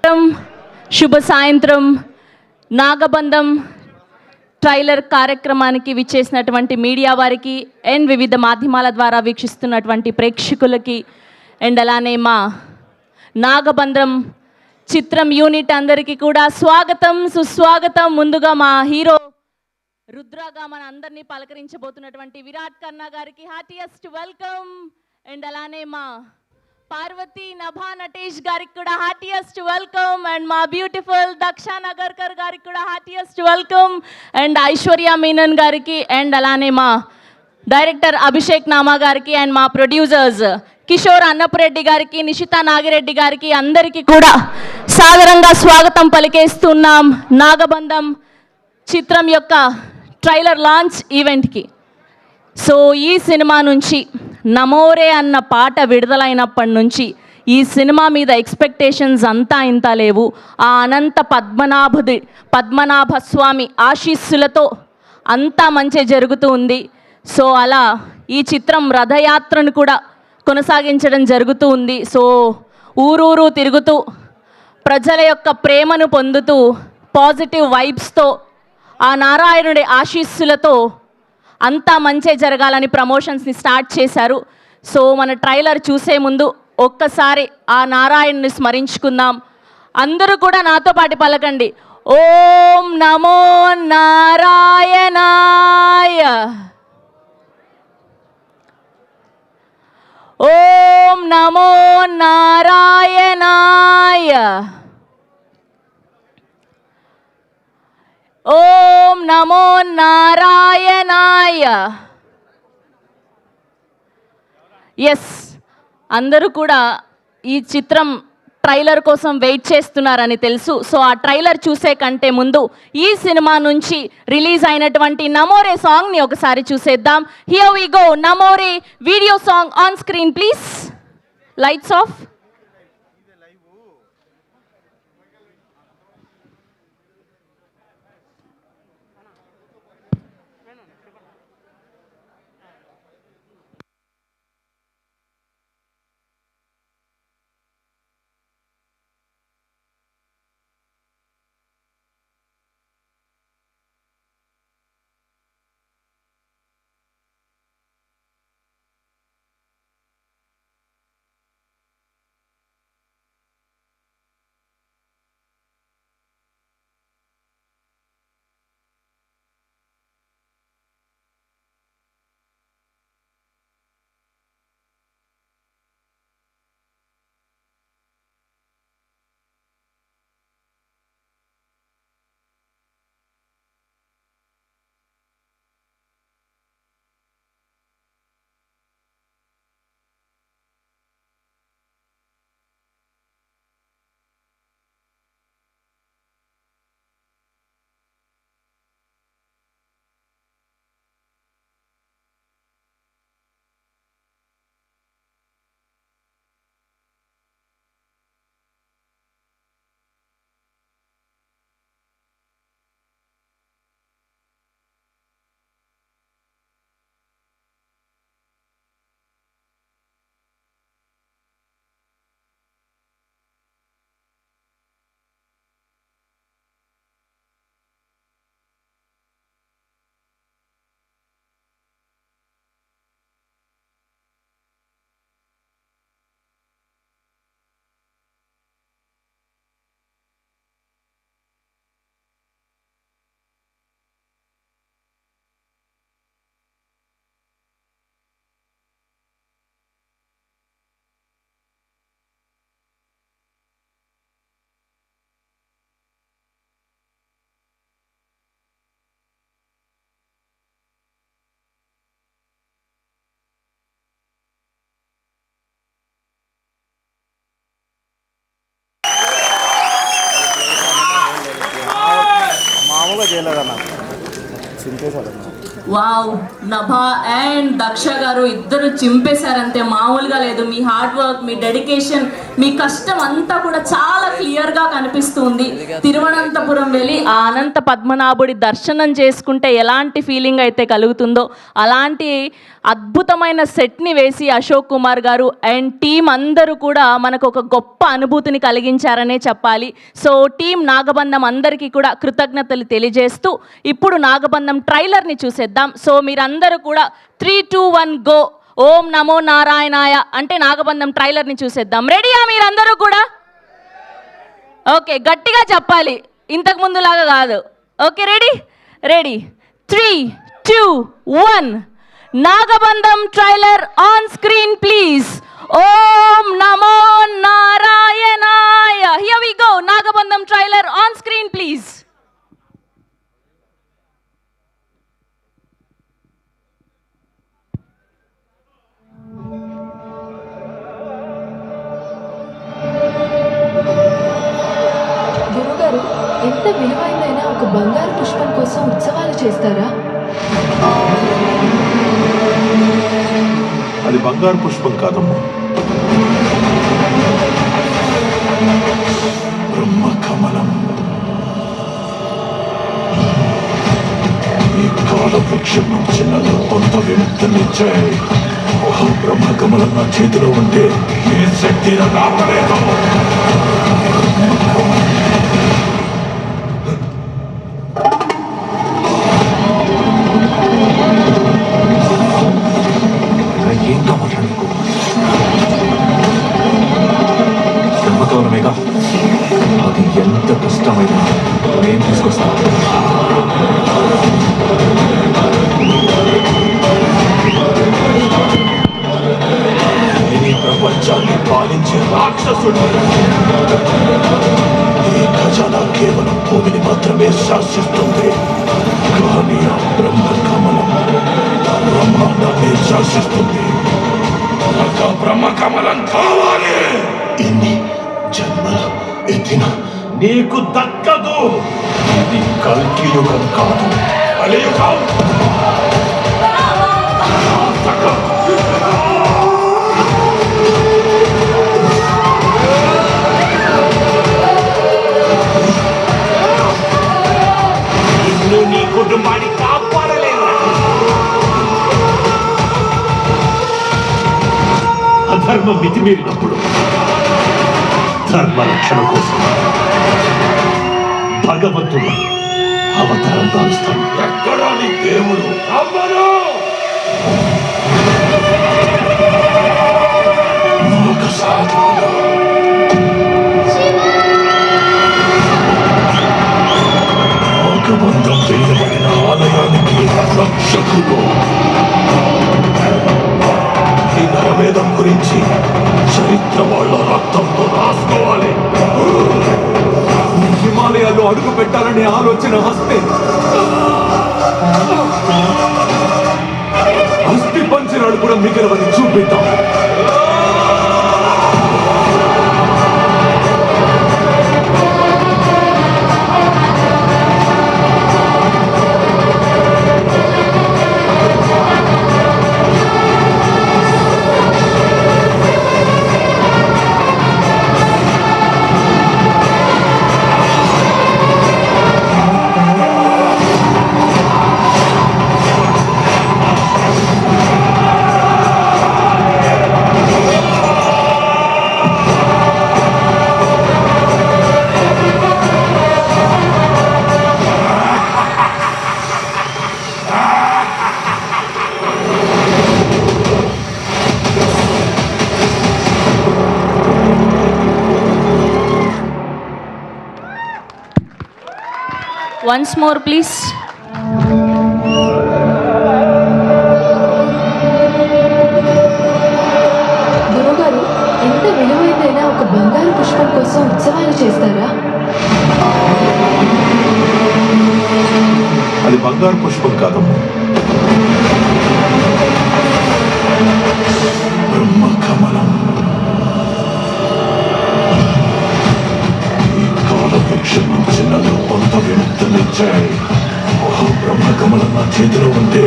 శుభ సాయంత్రం. నాగబంధం ట్రైలర్ కార్యక్రమానికి విచ్చేసినటువంటి మీడియా వారికి అండ్ వివిధ మాధ్యమాల ద్వారా వీక్షిస్తున్నటువంటి ప్రేక్షకులకి అండ్ అలానే మా నాగబంధం చిత్రం యూనిట్ అందరికీ కూడా స్వాగతం, సుస్వాగతం. ముందుగా మా హీరో రుద్రగా మన అందరినీ పలకరించబోతున్నటువంటి విరాట్ ఖన్నా గారికి హార్టియెస్ట్ వెల్కమ్. అండ్ అలానే మా పార్వతి నభా నటేష్ గారికి కూడా హార్టియెస్ట్ వెల్కమ్. అండ్ మా బ్యూటిఫుల్ దక్ష నగర్కర్ గారికి కూడా heartiest welcome. And Aishwarya Menon గారికి అండ్ అలానే మా డైరెక్టర్ అభిషేక్ నామా గారికి అండ్ మా ప్రొడ్యూసర్స్ కిషోర్ అన్నపురెడ్డి గారికి, నిషితా నాగిరెడ్డి గారికి అందరికీ కూడా సాదరంగా స్వాగతం పలికేస్తున్నాం నాగబంధం చిత్రం యొక్క ట్రైలర్ లాంచ్ ఈవెంట్కి. సో ఈ సినిమా నుంచి నమోరే అన్న పాట విడుదలైనప్పటి నుంచి ఈ సినిమా మీద ఎక్స్పెక్టేషన్స్ అంతా ఇంత లేవు. ఆ అనంత పద్మనాభ స్వామి ఆశీస్సులతో అంతా మంచి జరుగుతూ ఉంది. సో అలా ఈ చిత్రం రథయాత్రను కూడా కొనసాగించడం జరుగుతూ ఉంది. సో ఊరూరు తిరుగుతూ ప్రజల యొక్క ప్రేమను పొందుతూ పాజిటివ్ వైబ్స్తో ఆ నారాయణుడి ఆశీస్సులతో అంతా మంచి జరగాలని ప్రమోషన్స్ని స్టార్ట్ చేశారు. సో మన ట్రైలర్ చూసే ముందు ఒక్కసారి ఆ నారాయణుని స్మరించుకుందాం. అందరూ కూడా నాతో పాటు పలకండి, ఓం నమో నారాయణాయ, ఓం నమో నారాయణాయ, ఓం నమో నారాయణాయ. ఎస్, అందరూ కూడా ఈ చిత్రం ట్రైలర్ కోసం వెయిట్ చేస్తున్నారని తెలుసు. సో ఆ ట్రైలర్ చూసే కంటే ముందు ఈ సినిమా నుంచి రిలీజ్ అయినటువంటి నమోరే సాంగ్ని ఒకసారి చూసేద్దాం. హియర్ వి గో, నమోరే video song on screen please. Lights off. మామూలుగా చేయలేదన్నా చింతేశాడన్నా వావ్, నభా అండ్ దక్ష గారు ఇద్దరు చింపేశారంటే మామూలుగా లేదు. మీ హార్డ్ వర్క్, మీ డెడికేషన్, మీ కష్టం అంతా కూడా చాలా క్లియర్గా కనిపిస్తుంది. తిరువనంతపురం వెళ్ళి ఆ అనంత పద్మనాభుడి దర్శనం చేసుకుంటే ఎలాంటి ఫీలింగ్ అయితే కలుగుతుందో అలాంటి అద్భుతమైన సెట్ని వేసి అశోక్ కుమార్ గారు అండ్ టీం అందరూ కూడా మనకు ఒక గొప్ప అనుభూతిని కలిగించారనే చెప్పాలి. సో టీం నాగబంధం అందరికీ కూడా కృతజ్ఞతలు తెలియజేస్తూ ఇప్పుడు నాగబంధం ట్రైలర్ని చూసేద్దాం. సో మీరందరూ కూడా 3, 2, 1 గో. ఓం నమో నారాయణాయ అంటే నాగబంధం ట్రైలర్ని చూసేద్దాం. రెడీయా మీరందరూ కూడా? ఓకే, గట్టిగా చెప్పాలి, ఇంతకు ముందులాగా కాదు. Okay, ready 3, 2, 1. Nagabandham trailer on screen please. ఓం నమో నారాయణాయ. Here we go. Nagabandham trailer on screen please. గురుగారు, ఎంత విలువైందైనా ఒక బంగారు పుష్పం కోసం ఉత్సవాలు చేస్తారా? అది బంగారు పుష్పం కాదమ్మా, బ్రహ్మకమలం. ఈ కాల వృక్షం నుంచి నన్ను కొంత విముక్తినిచ్చాయి. బ్రహ్మకమలం నా చేతిలో ఉంటే ఏ శక్తి రావలేదు. ఏం కావాలి నీకు? బ్రహ్మకమలమేగా, అది ఎంత కష్టమైనా నేను తీసుకొస్తాను. నేను ఈ ప్రపంచాన్ని పాలించే రాక్షసుడు. ఈ ఖజానా కేవలం భూమిని మాత్రమే శాసిస్తుంది, కానీ ఆ బ్రహ్మకమలం బ్రహ్మాండాన్ని శాసిస్తుంది. నాకు బ్రహ్మకమలం కావాలి. ఎన్ని జన్మలు ఎత్తిన నీకు దక్కదు. ఇది కల్కి యుగం కాదు, కలియుగం. ఇల్లు నీ కుటుంబాన్ని కాపాడలేదు. అధర్మం మితిమీరినప్పుడు ధర్మ రక్షణ కోసం భగవంతుడు అవతారం దాల్స్తాడు. ఎక్కడా నీ దేవుడు? నాగ సాధువులు నాగబంధం వేయబడిన ఆలయానికి రక్షకుడు. ఈ నరవేదం గురించి చరిత్ర వాళ్ళ రక్తంతో రాసుకోవాలి. హిమాలయాల్లో అడుగు పెట్టాలనే ఆలోచన అస్థి పంచనాడు కూడా మిగిలివని చూపిద్దాం. Once more, please. గురుగారు, ఎంత విలువైందైనా ఒక బంగారు పుష్పం కోసం ఉత్సవాలు చేస్తారా? అది బంగారు పుష్పం కాదమ్మా, బ్రహ్మకమలం. ఈ కాల వృక్షం నుంచి నన్ను కొంత విముక్తినిచ్చాయి. బ్రహ్మకమలం నా చేతిలో ఉంటే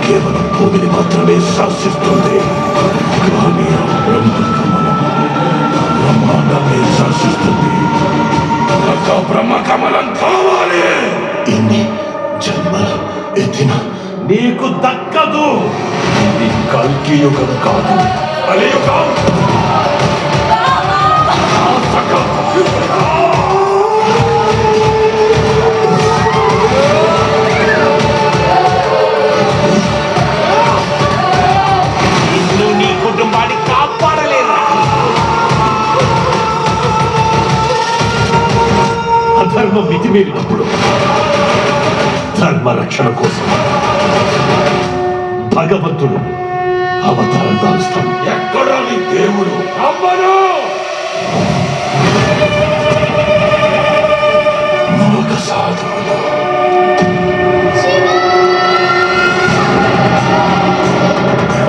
కేవలం భూమిని మాత్రమే శాసిస్తుంది. కానీ ఆ బ్రహ్మకమలం బ్రహ్మాండాన్ని శాసిస్తుంది. నాకు ఆ బ్రహ్మకమలం కావాలి. ఇన్ని జన్మల ఎత్తిన నీకు దక్కదు. ఇది కల్కి యుగం కాదు, కలియుగం. నిన్ను నీ కుటుంబాన్ని కాపాడలేదు. అధర్మం మితిమీరినప్పుడు ధర్మ రక్షణ కోసం భగవంతుడు అవతారం దాల్స్తాడు. ఎక్కడా నీ దేవుడు? అమ్మను ఒక సాధువులు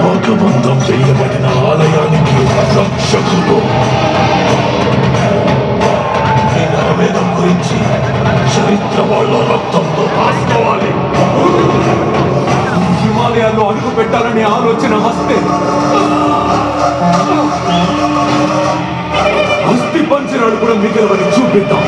లోకబంధం చేయబడిన ఆలయానికి రక్షకులు. ఈ నరవేదం గురించి చరిత్ర వాళ్ళ రక్తంతో రాసుకోవాలి. హిమాలయాల్లో అడుగు పెట్టాలనే ఆలోచన వస్తే అస్థి పంచరాలు కూడా మిగిలివని చూపిద్దాం.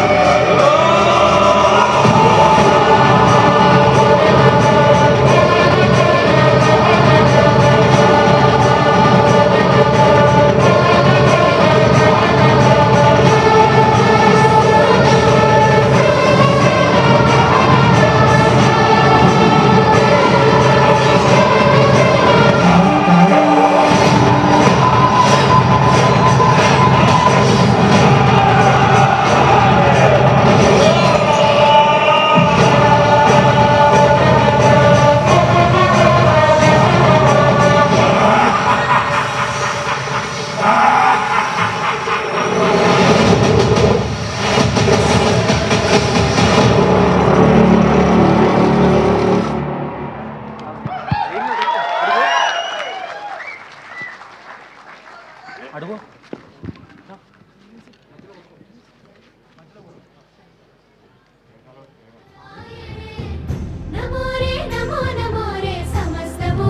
నమో రే నమో నమో రే సమస్తము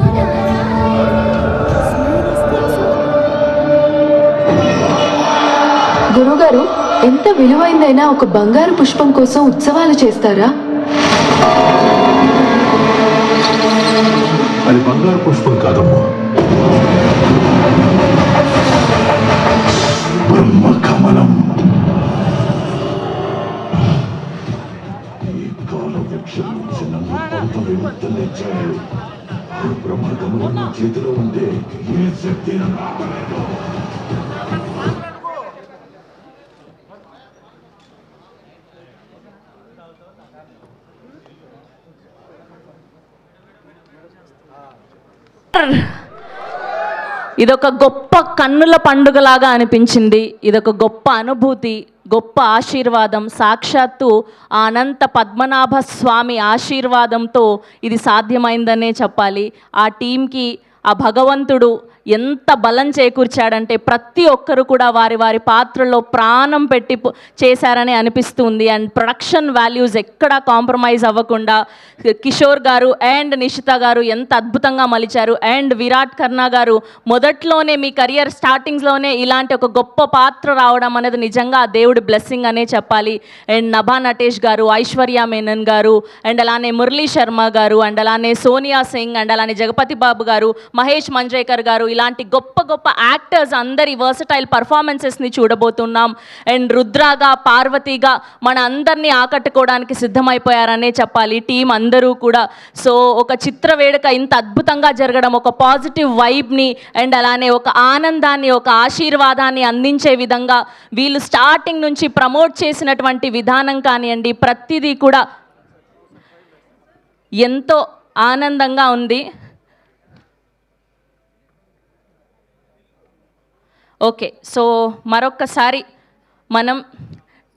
గురుగారు, ఎంత విలువైందైనా ఒక బంగారు పుష్పం కోసం ఉత్సవాలు చేస్తారా? అది బంగారు పుష్పం కాదమ్మా, బ్రహ్మకమలం. ఈ కాల వృక్షం నుంచి నన్ను కొంత విముక్తునిచ్చాడు. ఆ బ్రహ్మకమలం నా చేతిలో ఉంటే ఏ శక్తి నన్ను ఆపలేదు. ఇదొక గొప్ప కన్నుల పండుగలాగా అనిపించింది. ఇదొక గొప్ప అనుభూతి, గొప్ప ఆశీర్వాదం. సాక్షాత్తు ఆ అనంత పద్మనాభ స్వామి ఆశీర్వాదంతో ఇది సాధ్యమైందనే చెప్పాలి. ఆ టీంకి ఆ భగవంతుడు ఎంత బలం చేకూర్చాడంటే ప్రతి ఒక్కరు కూడా వారి వారి పాత్రలో ప్రాణం పెట్టి చేశారని అనిపిస్తుంది. అండ్ ప్రొడక్షన్ వాల్యూస్ ఎక్కడా కాంప్రమైజ్ అవ్వకుండా కిషోర్ గారు అండ్ నిషిత గారు ఎంత అద్భుతంగా మలిచారు. అండ్ విరాట్ కర్నా గారు మొదట్లోనే మీ కెరియర్ స్టార్టింగ్స్లోనే ఇలాంటి ఒక గొప్ప పాత్ర రావడం అనేది నిజంగా ఆ దేవుడి బ్లెస్సింగ్ అనే చెప్పాలి. అండ్ నభా నటేష్ గారు, ఐశ్వర్య మేనన్ గారు, అండ్ అలానే మురళీ శర్మ గారు, అండ్ అలానే సోనియా సింగ్, అండ్ అలానే జగపతి బాబు గారు, మహేష్ మంజ్రేకర్ గారు, ఇలాంటి గొప్ప గొప్ప యాక్టర్స్ అందరి వర్సటైల్ పర్ఫార్మెన్సెస్ని చూడబోతున్నాం. అండ్ రుద్రాగా, పార్వతిగా మన అందరినీ ఆకట్టుకోవడానికి సిద్ధమైపోయారనే చెప్పాలి టీం అందరూ కూడా. సో ఒక చిత్ర వేడుక ఇంత అద్భుతంగా జరగడం, ఒక పాజిటివ్ వైబ్ని అండ్ అలానే ఒక ఆనందాన్ని, ఒక ఆశీర్వాదాన్ని అందించే విధంగా వీళ్ళు స్టార్టింగ్ నుంచి ప్రమోట్ చేసినటువంటి విధానం కానివ్వండి, ప్రతిదీ కూడా ఎంతో ఆనందంగా ఉంది. ఓకే, సో మరొక్కసారి మనం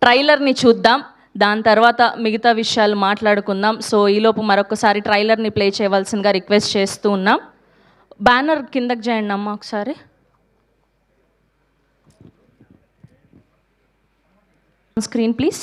ట్రైలర్ని చూద్దాం, దాని తర్వాత మిగతా విషయాలు మాట్లాడుకుందాం. సో ఈలోపు మరొకసారి ట్రైలర్ని ప్లే చేయవలసిందిగా రిక్వెస్ట్ చేస్తూ ఉన్నాం. బ్యానర్ కిందకి చేయండి అమ్మ ఒకసారి. Screen please.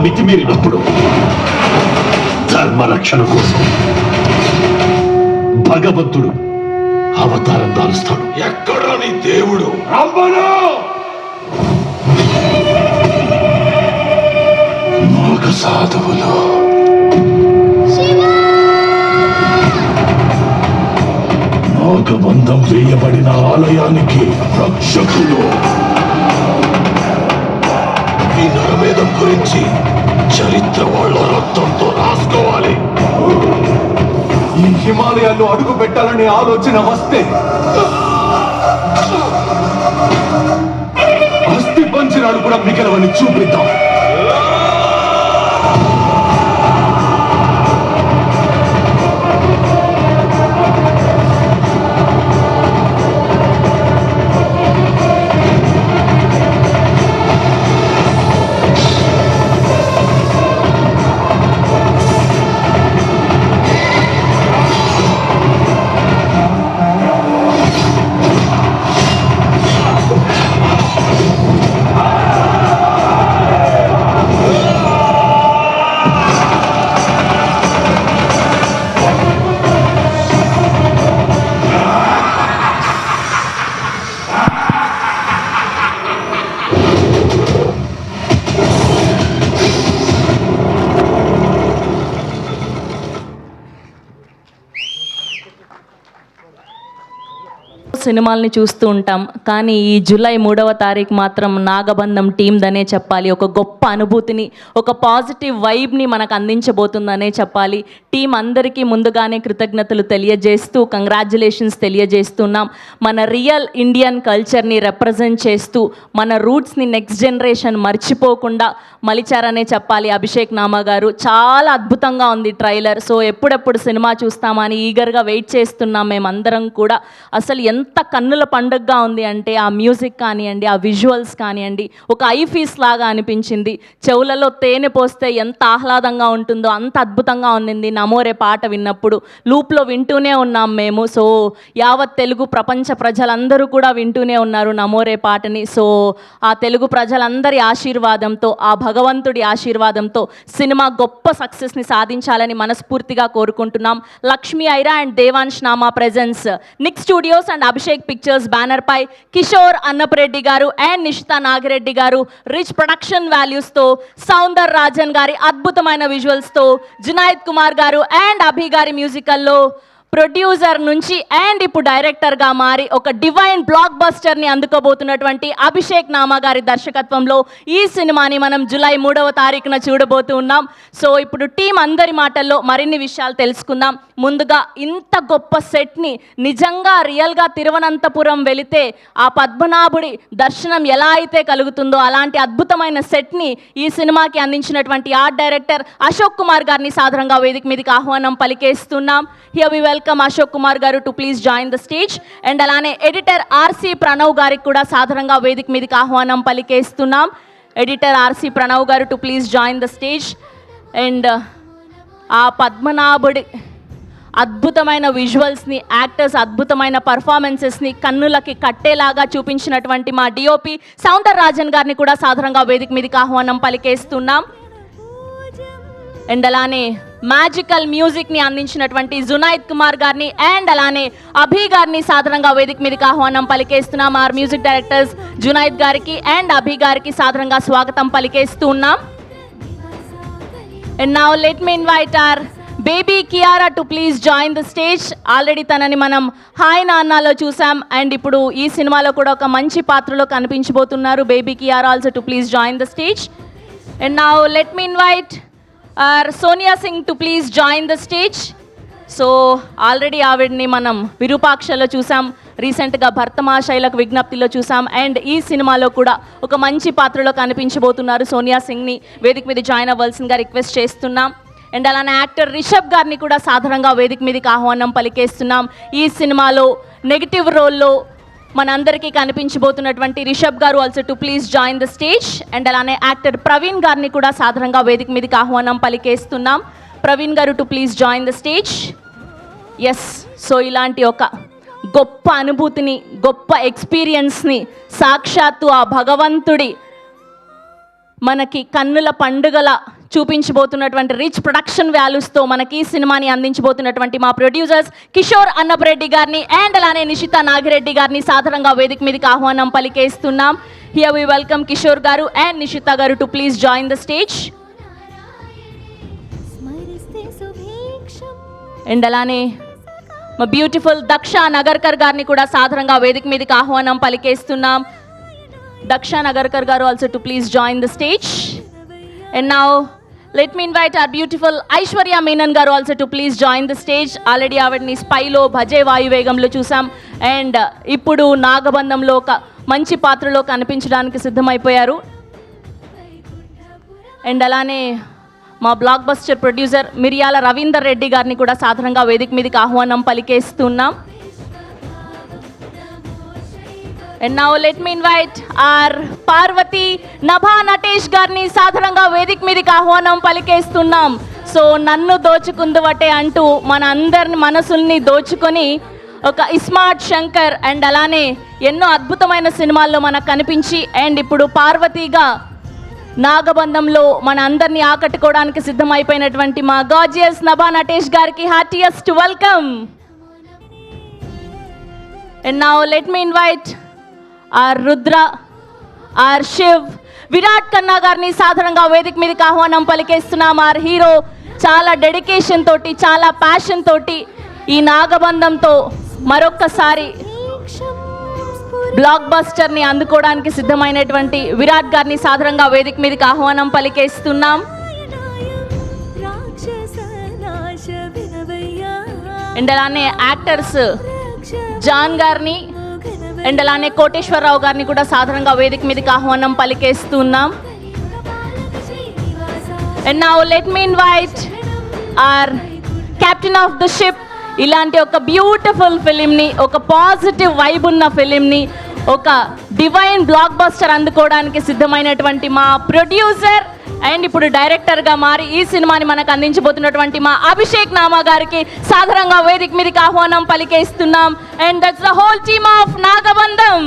మితిమీరినప్పుడు ధర్మరక్షణ కోసం భగవంతుడు అవతారం దాలుస్తాడు. ఎక్కడా నీ దేవుడు? నాగ సాధువులు నాగబంధం వేయబడిన ఆలయానికి రక్షకులు. ఈ నరమేధం గురించి చరిత్ర వాళ్ళ రక్తంతో రాసుకోవాలి. ఈ హిమాలయాల్లో అడుగు పెట్టాలనే ఆలోచన వస్తే అస్థి పంజరాలు కూడా మిగలవని చూపిద్దాం. సినిమాల్ని చూస్తూ ఉంటాం, కానీ ఈ జూలై 3వ తారీఖు మాత్రం నాగబంధం టీమ్దనే చెప్పాలి. ఒక గొప్ప అనుభూతిని, ఒక పాజిటివ్ వైబ్ని మనకు అందించబోతుందనే చెప్పాలి. టీం అందరికీ ముందుగానే కృతజ్ఞతలు తెలియజేస్తూ, కంగ్రాచ్యులేషన్స్ తెలియజేస్తున్నాం. మన రియల్ ఇండియన్ కల్చర్ని రిప్రజెంట్ చేస్తూ, మన రూట్స్ని నెక్స్ట్ జనరేషన్ మర్చిపోకుండా మలిచారనే చెప్పాలి. అభిషేక్ నామా గారు చాలా అద్భుతంగా ఉంది ట్రైలర్. సో ఎప్పుడెప్పుడు సినిమా చూస్తామని ఈగర్గా వెయిట్ చేస్తున్నాం మేమందరం కూడా. అసలు ఎంత కన్నుల పండుగగా ఉంది అంటే ఆ మ్యూజిక్ కానివ్వండి, ఆ విజువల్స్ కానివ్వండి, ఒక ఐఫీస్ లాగా అనిపించింది. చెవులలో తేనె పోస్తే ఎంత ఆహ్లాదంగా ఉంటుందో అంత అద్భుతంగా ఉంది. నమోరే పాట విన్నప్పుడు లూప్లో వింటూనే ఉన్నాం మేము. సో యావత్ తెలుగు ప్రపంచ ప్రజలందరూ కూడా వింటూనే ఉన్నారు నమోరే పాటని. సో ఆ తెలుగు ప్రజలందరి ఆశీర్వాదంతో, ఆ భగవంతుడి ఆశీర్వాదంతో సినిమా గొప్ప సక్సెస్ని సాధించాలని మనస్ఫూర్తిగా కోరుకుంటున్నాం. Lakshmi Aira and Devansh Nama presents NIK studios and Abhishek pictures banner పై Kishore Annapareddy garu and Nishita Nagireddy garu rich production వాల్యూస్తో, సౌందర్ రాజన్ గారి అద్భుతమైన విజువల్స్తో, జునైద్ కుమార్ గారు అండ్ అభి గారి మ్యూజికల్లో ప్రొడ్యూసర్ నుంచి అండ్ ఇప్పుడు డైరెక్టర్గా మారి ఒక డివైన్ బ్లాక్ బస్టర్ని అందుకోబోతున్నటువంటి అభిషేక్ నామా గారి దర్శకత్వంలో ఈ సినిమాని మనం జూలై 3వ తారీఖున చూడబోతూ ఉన్నాం. సో ఇప్పుడు టీం అందరి మాటల్లో మరిన్ని విషయాలు తెలుసుకుందాం. ముందుగా ఇంత గొప్ప సెట్ని నిజంగా రియల్గా తిరువనంతపురం వెళితే ఆ పద్మనాభుడి దర్శనం ఎలా అయితే కలుగుతుందో అలాంటి అద్భుతమైన సెట్ని ఈ సినిమాకి అందించినటువంటి ఆర్ట్ డైరెక్టర్ అశోక్ కుమార్ గారిని సాధారణంగా వేదిక మీదకి ఆహ్వానం పలికేస్తున్నాం. Here we welcome Ashok Kumar garu to please join the stage. And అలానే ఎడిటర్ ఆర్సి ప్రణవ్ గారికి కూడా సాధారణంగా వేదిక మీదకి ఆహ్వానం పలికేస్తున్నాం. ఎడిటర్ ఆర్సి ప్రణవ్ గారు to please join the stage. And ఆ పద్మనాభుడి అద్భుతమైన విజువల్స్ని, యాక్టర్స్ అద్భుతమైన పర్ఫార్మెన్సెస్ని కన్నులకి కట్టేలాగా చూపించినటువంటి మా డిఓపి సౌందర్ రాజన్ గారిని కూడా సాధారణంగా వేదిక మీదకి ఆహ్వానం పలికేస్తున్నాం. అండ్ అలానే మ్యాజికల్ మ్యూజిక్ని అందించినటువంటి జునైద్ కుమార్ గారిని అండ్ అలానే అభి గారిని సాధారణంగా వేదిక మీదకి ఆహ్వానం పలికేస్తున్నాం. ఆర్ మ్యూజిక్ డైరెక్టర్స్ జునైద్ గారికి అండ్ అభి గారికి సాధారణంగా స్వాగతం పలికేస్తూ ఉన్నాం. And now let me invite are baby Kiara to please join the stage. Already తనని మనం హాయ్ నాన్నాలో చూసాం అండ్ ఇప్పుడు ఈ సినిమాలో కూడా ఒక మంచి పాత్రలో కనిపించబోతున్నారు. Baby Kiara also to please join the stage. And now let me invite Sonia Singh to please join the stage. So already ఆవిడ్ని మనం విరూపాక్షలో చూసాం, రీసెంట్గా భర్తమాశైలకు విజ్ఞప్తిలో చూసాం అండ్ ఈ సినిమాలో కూడా ఒక మంచి పాత్రలో కనిపించబోతున్నారు. సోనియా సింగ్ని వేదిక మీద జాయిన్ అవ్వాల్సిందిగా రిక్వెస్ట్ చేస్తున్నాం. అండ్ అలానే యాక్టర్ రిషబ్ గారిని కూడా సాధారణంగా వేదిక మీదకి ఆహ్వానం పలికేస్తున్నాం. ఈ సినిమాలో నెగిటివ్ రోల్లో మనందరికీ కనిపించబోతున్నటువంటి రిషబ్ గారు also to please join the stage. And అలానే యాక్టర్ ప్రవీణ్ గారిని కూడా సాధారణంగా వేదిక మీదకి ఆహ్వానం పలికేస్తున్నాం. ప్రవీణ్ గారు to please join the stage. Yes, so ఇలాంటి ఒక గొప్ప అనుభూతిని, గొప్ప ఎక్స్పీరియన్స్ని సాక్షాత్తు ఆ భగవంతుడి మనకి కన్నుల పండుగల చూపించబోతున్నటువంటి రిచ్ ప్రొడక్షన్ వాల్యూస్తో మనకి ఈ సినిమాని అందించబోతున్నటువంటి మా ప్రొడ్యూసర్స్ కిషోర్ అన్నపరెడ్డి గారిని అండ్ అలానే నిషిత నాగిరెడ్డి గారిని సాధారణంగా వేదిక మీదకి ఆహ్వానం పలికేస్తున్నాం. Here we welcome Kishore garu and Nishita garu to please join the stage. స్మరిస్తే సుభిక్షం అండ్ అలానే మా బ్యూటిఫుల్ దక్ష నగర్కర్ గారిని కూడా సాధారణంగా వేదిక మీదకి ఆహ్వానం పలికేస్తున్నాం. Daksha Nagarkar garu also to please join the stage. And now let me invite our beautiful Aishwarya Menon garu also to please join the stage. Already ఆవిడని స్పైలో భజే వాయువేగంలో చూసాం అండ్ ఇప్పుడు నాగబంధంలో ఒక మంచి పాత్రలో కనిపించడానికి సిద్ధమైపోయారు. అండ్ అలానే మా బ్లాక్ బస్టర్ ప్రొడ్యూసర్ మిరియాల రవీందర్ రెడ్డి గారిని కూడా సాధారణంగా వేదిక మీదకి ఆహ్వానం పలికేస్తున్నాం. And now let me invite our Parvati Nabha Natesh గారిని సాధారణంగా వేదిక మీదకి ఆహ్వానం పలికేస్తున్నాం. సో నన్ను దోచుకుందువటే అంటూ మన అందరిని మనసుల్ని దోచుకొని ఒక ఇస్మార్ట్ శంకర్ అండ్ అలానే ఎన్నో అద్భుతమైన సినిమాల్లో మనకు కనిపించి అండ్ ఇప్పుడు పార్వతిగా నాగబంధంలో మన అందరినీ ఆకట్టుకోవడానికి సిద్ధమైపోయినటువంటి మా గార్జియస్ నభా నటేష్ గారికి heartiest welcome. And now let me invite our Rudra our Shiv Virat Kanna గారిని సాధారణంగా వేదిక మీదకి ఆహ్వానం పలికేస్తున్నాం. ఆర్ హీరో చాలా డెడికేషన్ తోటి చాలా ప్యాషన్ తోటి ఈ నాగబంధంతో మరొక్కసారి బ్లాక్ బస్టర్ని అందుకోవడానికి సిద్ధమైనటువంటి విరాట్ గారిని సాధారణంగా వేదిక మీదకి ఆహ్వానం పలికేస్తున్నాం. అండ్ అలానే యాక్టర్స్ జాన్ గారిని అండ్ అలానే కోటేశ్వరరావు గారిని కూడా సాధారణంగా వేదిక మీదకి ఆహ్వానం పలికేస్తున్నాం. And now let me invite our captain of the ship. ఇలాంటి ఒక బ్యూటిఫుల్ ఫిలింని ఒక పాజిటివ్ వైబ్ ఉన్న ఫిలింని ఒక డివైన్ బ్లాక్ బస్టర్ అందుకోవడానికి సిద్ధమైనటువంటి మా ప్రొడ్యూసర్ అండ్ ఇప్పుడు డైరెక్టర్గా మారి ఈ సినిమాని మనకు అందించబోతున్నటువంటి మా అభిషేక్ నామా గారికి సాధారణంగా వేదిక మీదకి ఆహ్వానం పలికేస్తున్నాం. And that's the whole team of Nagabandham.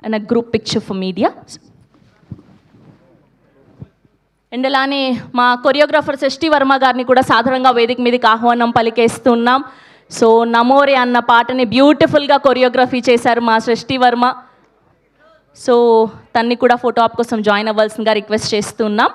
And a group picture for media. And అలానే మా కొరియోగ్రాఫర్ షష్ఠి వర్మ గారిని కూడా సాధారణంగా వేదిక మీదకి ఆహ్వానం పలికేస్తున్నాం. సో నమోరే అన్న పాటని బ్యూటిఫుల్గా కొరియోగ్రఫీ చేశారు మా షష్ఠి వర్మ. సో తన్ని కూడా ఫోటో ఆప్ కోసం జాయిన్ అవ్వాల్సిందిగా రిక్వెస్ట్ చేస్తున్నాం.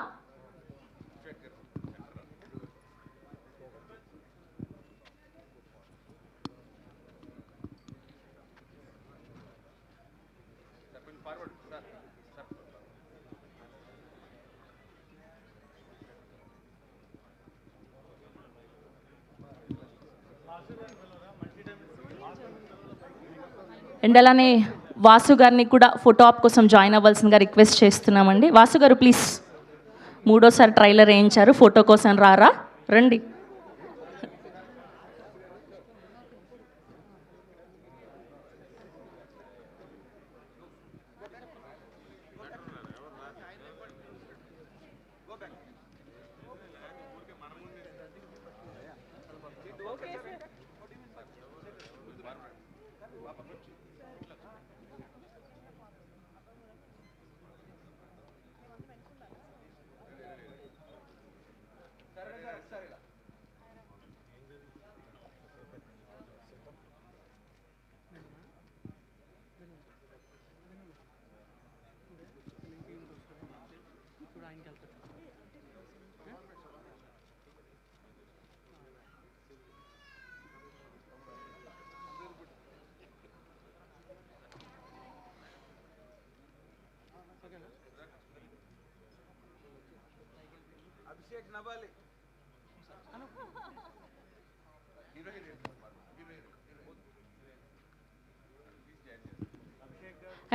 అండ్ అలానే వాసు గారిని కూడా ఫోటో ఆప్ కోసం జాయిన్ అవ్వాల్సిందిగా రిక్వెస్ట్ చేస్తున్నామండి. వాసు గారు ప్లీజ్, మూడోసారి ట్రైలర్ వేయించారు, ఫోటో కోసం రారా, రండి.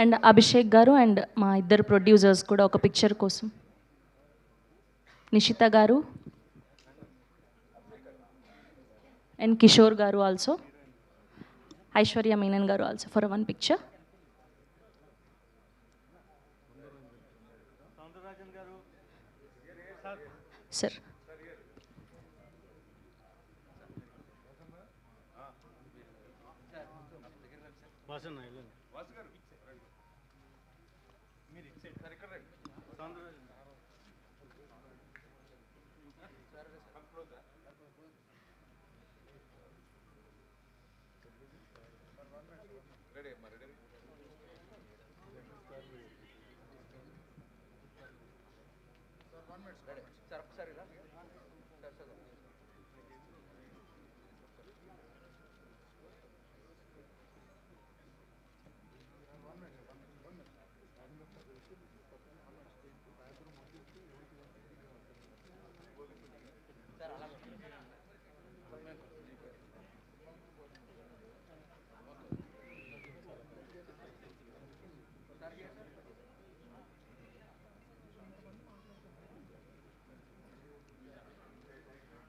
అండ్ అభిషేక్ గారు అండ్ మా ఇద్దరు ప్రొడ్యూసర్స్ కూడా ఒక పిక్చర్ కోసం, నిషిత గారు అండ్ కిషోర్ గారు ఆల్సో, ఐశ్వర్య మీనన్ గారు also for one picture. Sir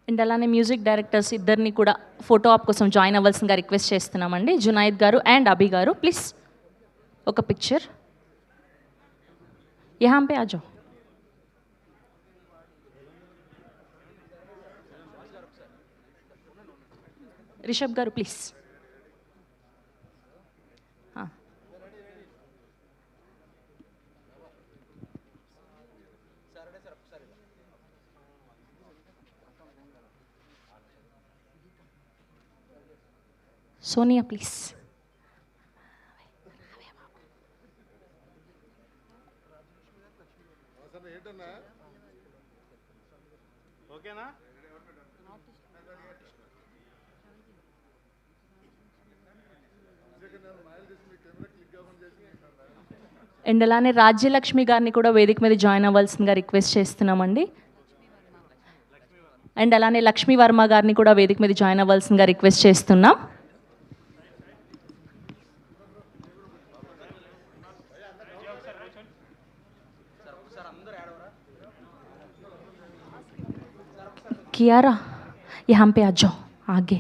and అలానే మ్యూజిక్ డైరెక్టర్స్ ఇద్దరిని కూడా ఫోటో ఆప్ కోసం జాయిన్ అవ్వాల్సిందిగా రిక్వెస్ట్ చేస్తున్నామండి. జునైద్ గారు అండ్ అభి గారు ప్లీజ్ ఒక పిక్చర్ यहाँ पे आ जाओ. రిషబ్ గారు ప్లీజ్. సోనియా ప్లీజ్. ఓకేనా? అండ్ అలానే రాజ్యలక్ష్మి గారిని కూడా వేదిక మీద జాయిన్ అవ్వాల్సిందిగా రిక్వెస్ట్ చేస్తున్నామండి. అండ్ అలానే లక్ష్మీ వర్మ గారిని కూడా వేదిక మీద జాయిన్ అవ్వాల్సిందిగా రిక్వెస్ట్ చేస్తున్నాం. कियारा यहाँ पे आ जाओ आगे.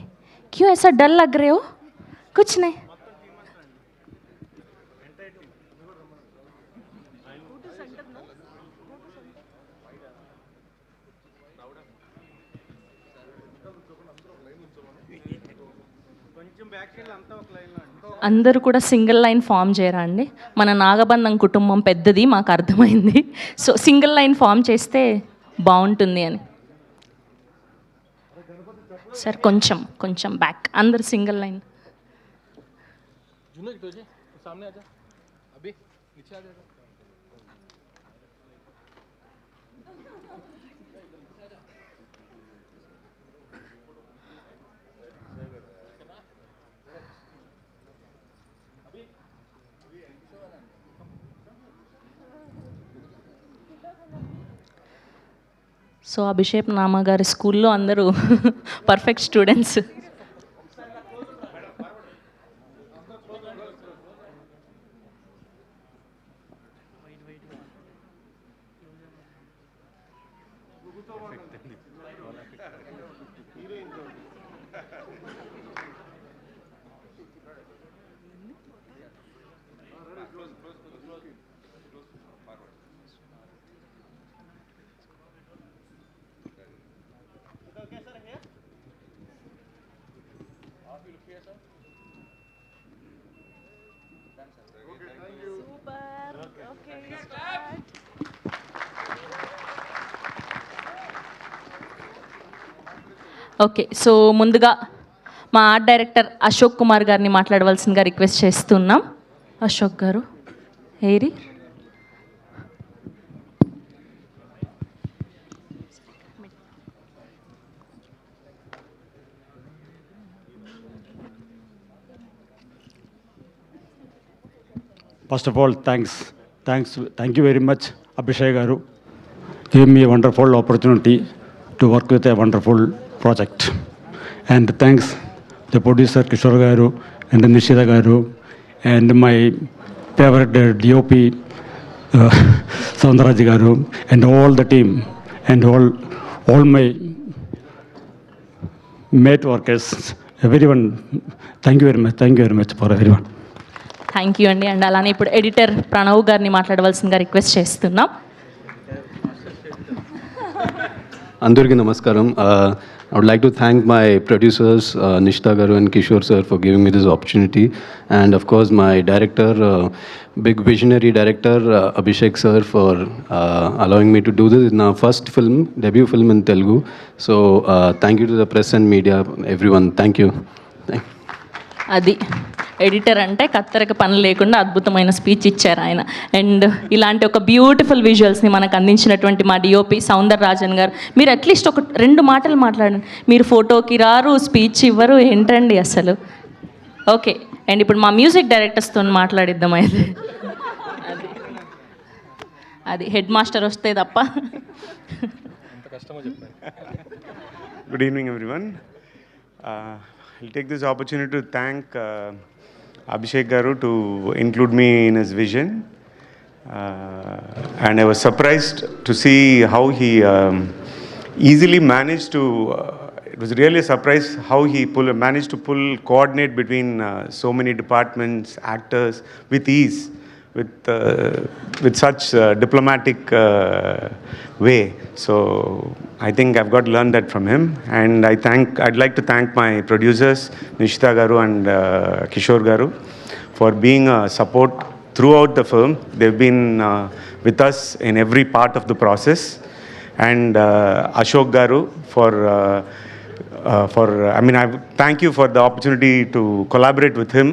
क्यों ऐसा डर लग रहे हो? कुछ नहीं. అందరూ కూడా సింగిల్ లైన్ ఫామ్ చేయరా అండి? మన నాగబంధం కుటుంబం పెద్దది, మాకు అర్థమైంది. సో సింగిల్ లైన్ ఫామ్ చేస్తే బాగుంటుంది అని. సార్ కొంచెం కొంచెం బ్యాక్, అందరు single line. So Abhishek Nama గారి స్కూల్లో అందరూ పర్ఫెక్ట్ స్టూడెంట్స్. ఓకే, సో ముందుగా మా ఆర్ట్ డైరెక్టర్ అశోక్ కుమార్ గారిని మాట్లాడవలసిందిగా రిక్వెస్ట్ చేస్తున్నాం. అశోక్ గారు ఏరి. First of all, thank you very much, Abhishek Garu, giving me a wonderful opportunity to work with a wonderful project. And thanks the producer Kishore Garu and Nishida Garu and my favorite DOP Soundaraj Garu and all the team and all my mate workers, everyone. Thank you very much for everyone. Thank you అండి. And అలానే ఇప్పుడు editor Pranav గారిని మాట్లాడవలసిందిగా request చేస్తున్నాం. అందరికీ నమస్కారం. I would like to thank my producers, Nishita Garu and Kishore sir, for giving me this opportunity. And of course, my director, big visionary director, Abhishek sir, for allowing me to do this. It's my first film, debut film in Telugu. So thank you to the press and media, everyone. Thank you. అది editor అంటే కత్తెరకు పని లేకుండా అద్భుతమైన speech ఇచ్చారు ఆయన. And ఇలాంటి ఒక beautiful విజువల్స్ని మనకు అందించినటువంటి మా డిఓపి సౌందర్ రాజన్ గారు, మీరు అట్లీస్ట్ ఒక 2 మాటలు మాట్లాడండి. మీరు ఫోటోకి రారు, స్పీచ్ ఇవ్వరు, ఏంటండి అసలు. ఓకే, అండ్ ఇప్పుడు మా మ్యూజిక్ డైరెక్టర్స్తో మాట్లాడిద్దాం అయితే. అది హెడ్ మాస్టర్ వస్తే తప్ప. Good evening, everyone. I'll take this opportunity to thank Abhishek Garu to include me in his vision. And I was surprised to see how he easily managed to, it was really a surprise how he managed to coordinate between so many departments, actors with ease, with such diplomatic way. So I think I've got to learn that from him. And I'd like to thank my producers, Nishita Garu and Kishore Garu, for being a support throughout the film. They've been with us in every part of the process. And Ashok Garu I thank you for the opportunity to collaborate with him.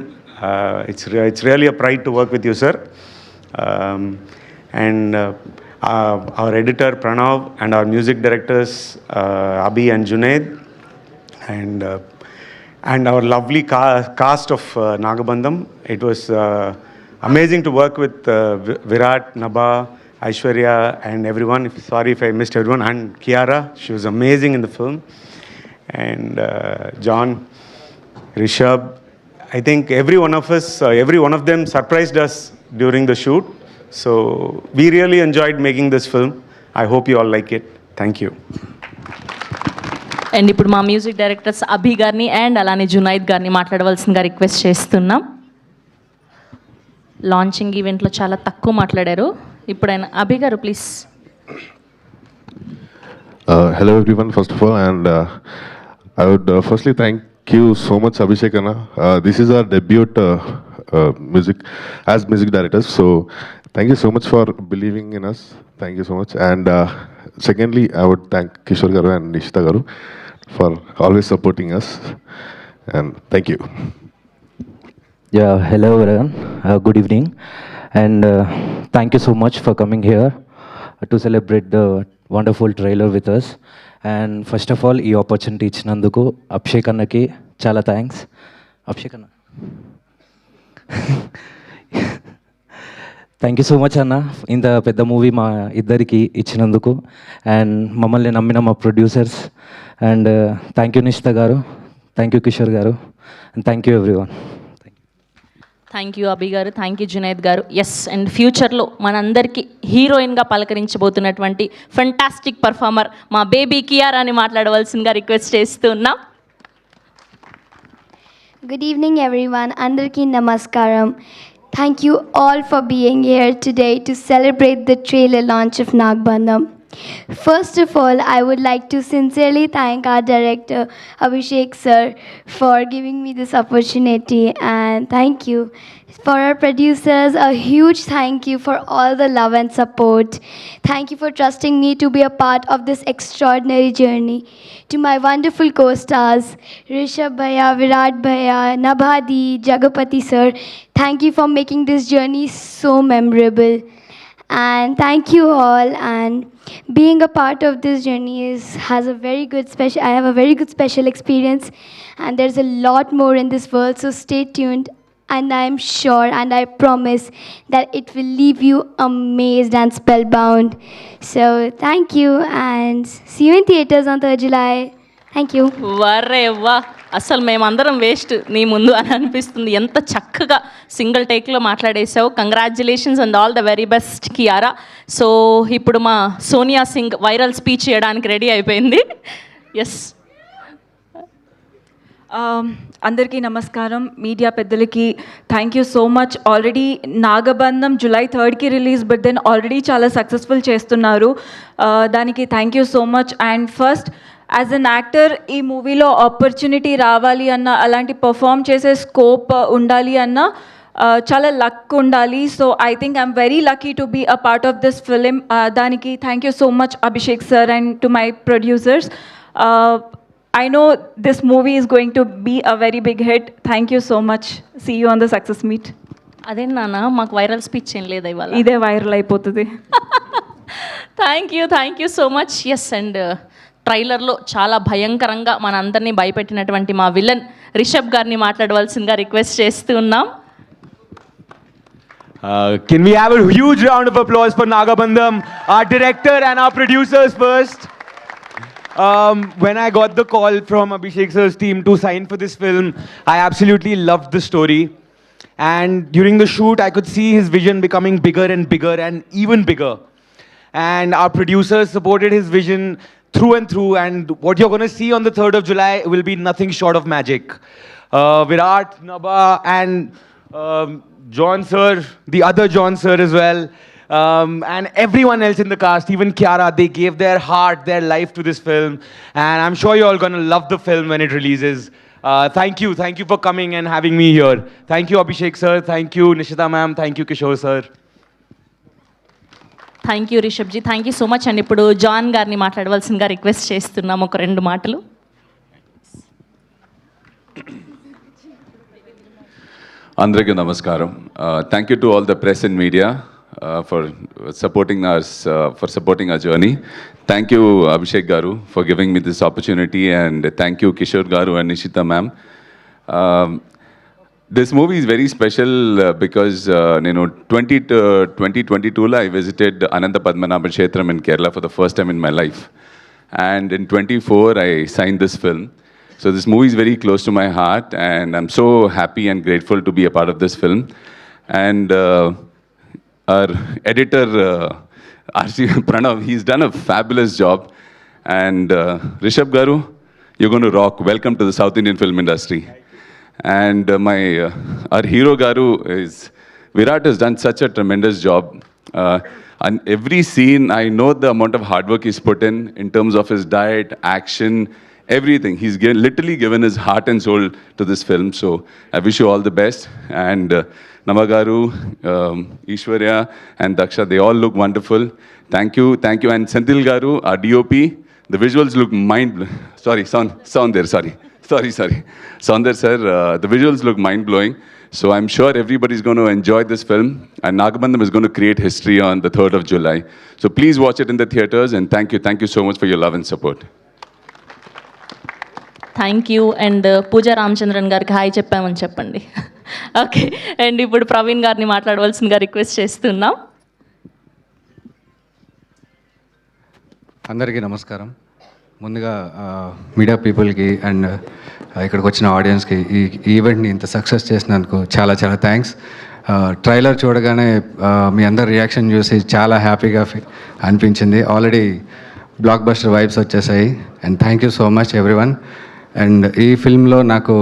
It's really a pride to work with you, sir. Our editor Pranav and our music directors Abhi and Junaid, and our lovely cast of Nagabandham. It was amazing to work with Virat, Nabha, Aishwarya and everyone. Sorry if I missed everyone. And Kiara, she was amazing in the film. And John, Rishabh. I think every one of them surprised us during the shoot. So we really enjoyed making this film. I hope you all like it. Thank you. And ఇప్పుడు మా music directors అభి గారిని and అలానే జునైద్ గారిని మాట్లాడవలసిందిగా request చేస్తున్నాం. Launching ఈవెంట్లో చాలా తక్కువ మాట్లాడారు. ఇప్పుడైనా అభి గారు please. Hello everyone, first of all, and I would firstly thank you so much, Abhishek Anna. This is our debut music directors, so thank you so much for believing in us. Thank you so much. And secondly, I would thank Kishore Garu and Nishita Garu for always supporting us, and thank you. Yeah, hello everyone. Good evening, and thank you so much for coming here to celebrate the wonderful trailer with us. And first of all, ఈ opportunity ఇచ్చినందుకు అభిషేక్ అన్నకి చాలా thanks. Abhishek అన్న, thank you so much అన్న, ఇంత పెద్ద movie మా ఇద్దరికి ఇచ్చినందుకు. అండ్ మమ్మల్ని నమ్మిన మా producers. And thank you Nishita garu, thank you Kishore garu, and thank you everyone. Thank you Abhi garu, thank you Junaid గారు. ఎస్, అండ్ ఫ్యూచర్లో మనందరికీ హీరోయిన్గా పలకరించబోతున్నటువంటి ఫెంటాస్టిక్ పర్ఫార్మర్ మా బేబీ కియారాని మాట్లాడవలసిందిగా రిక్వెస్ట్ చేస్తున్నాం. Good evening, everyone. Andarki Namaskaram. Thank you all for being here today to celebrate the trailer launch of Nagbandham. First of all, I would like to sincerely thank our director Abhishek sir for giving me this opportunity, and thank you for our producers. A huge thank you for all the love and support. Thank you for trusting me to be a part of this extraordinary journey. To my wonderful co-stars Rishabh Bhaiya, Virat Bhaiya, Nabhadi, Jagapati sir, thank you for making this journey so memorable. And thank you all, and being a part of this journey I have a very good special experience, and there's a lot more in this world, so stay tuned, and I'm sure and I promise that it will leave you amazed and spellbound. So thank you, and see you in theaters on 3rd July. Thank you. Varre వా, అసలు మేమందరం waste నీ ముందు అని అనిపిస్తుంది. ఎంత చక్కగా single టేక్లో మాట్లాడేసావు. Congratulations and all the very best Kiara. So ఇప్పుడు మా సోనియా సింగ్ వైరల్ స్పీచ్ చేయడానికి రెడీ అయిపోయింది. ఎస్, అందరికీ నమస్కారం. మీడియా పెద్దలకి thank you so much. Already Nagabandham July 3కి రిలీజ్, బట్ దెన్ ఆల్రెడీ చాలా సక్సెస్ఫుల్ చేస్తున్నారు. దానికి thank you so much. And first as an actor ఈ మూవీలో ఆపర్చునిటీ రావాలి అన్న, అలాంటి పర్ఫామ్ చేసే స్కోప్ ఉండాలి అన్న చాలా లక్ ఉండాలి. So I think I'm very lucky to be a part of this film. దానికి thank you so much Abhishek sir and to my producers. I know this movie is going to be a very big hit. Thank you so much. See you on the success meet. అదే నాన్న, మాకు viral speech ఏం లేదా ఇవాళ? ఇదే viral అయిపోతుంది. Thank you so much. Yes, and ట్రైలర్లో చాలా భయంకరంగా మనందరినీ భయపెట్టినటువంటి మా విలన్ రిషబ్ గారిని మాట్లాడవలసిందిగా రిక్వెస్ట్ చేస్తూ ఉన్నాం. Can we have a huge round of applause for Nagabandham, our director and our producers first? When I got the call from Abhishek sir's team to sign for this film, I absolutely loved the story. And during the shoot, I could see his vision becoming bigger and bigger and even bigger. And our producers supported his vision through and through. And what you're going to see on the 3rd of July will be nothing short of magic. Virat, Nabha, and John sir, the other John sir as well. And everyone else in the cast, even Kiara, they gave their heart, their life to this film. And I'm sure you're all going to love the film when it releases. Thank you for coming and having me here. Thank you Abhishek sir, thank you Nishita ma'am, thank you Kishore sir. Thank you Rishab ji, thank you so much. And ఇప్పుడు John గారిని మాట్లాడవలసిందిగా request చేస్తున్నాం ఒక 2 మాటలు. అందరికీ నమస్కారం. Thank you to all the press and media for supporting us, for supporting our journey. Thank you Abhishek garu for giving me this opportunity, and thank you Kishore garu and Nishita ma'am. This movie is very special because 2022 I visited Ananta Padmanabha Kshetram in Kerala for the first time in my life, and in 24 I signed this film. So this movie is very close to my heart, and I'm so happy and grateful to be a part of this film. And our editor, R.C. Pranav, he's done a fabulous job. And Rishabh Garu, you're going to rock. Welcome to the South Indian film industry. And our hero Garu is, Virat has done such a tremendous job. And every scene, I know the amount of hard work he's put in terms of his diet, action, everything. He's literally given his heart and soul to this film. So I wish you all the best. And Namagaru, Ishwarya and Daksha, they all look wonderful. Thank you. And Senthil Garu, our DOP, the visuals look Sounder, sorry. Sounder sir, the visuals look mind-blowing. So I'm sure everybody's going to enjoy this film. And Nagabandham is going to create history on the 3rd of July. So please watch it in the theaters, and thank you so much for your love and support. Thank you. And Pooja Ramachandran గారికి hi చెప్పామని చెప్పండి. Okay, and ఇప్పుడు ప్రవీణ్ గారిని మాట్లాడవలసిందిగా request చేస్తున్నాం. అందరికీ నమస్కారం. ముందుగా media పీపుల్కి అండ్ ఇక్కడికి వచ్చిన ఆడియన్స్కి ఈ ఈవెంట్ని ఇంత సక్సెస్ చేసినందుకు చాలా చాలా థ్యాంక్స్. ట్రైలర్ చూడగానే మీ అందరి రియాక్షన్ చూసి చాలా హ్యాపీగా అనిపించింది. ఆల్రెడీ బ్లాక్ బస్టర్ వైబ్స్ వచ్చేసాయి. And thank you so much everyone. And ఈ ఫిల్మ్లో నాకు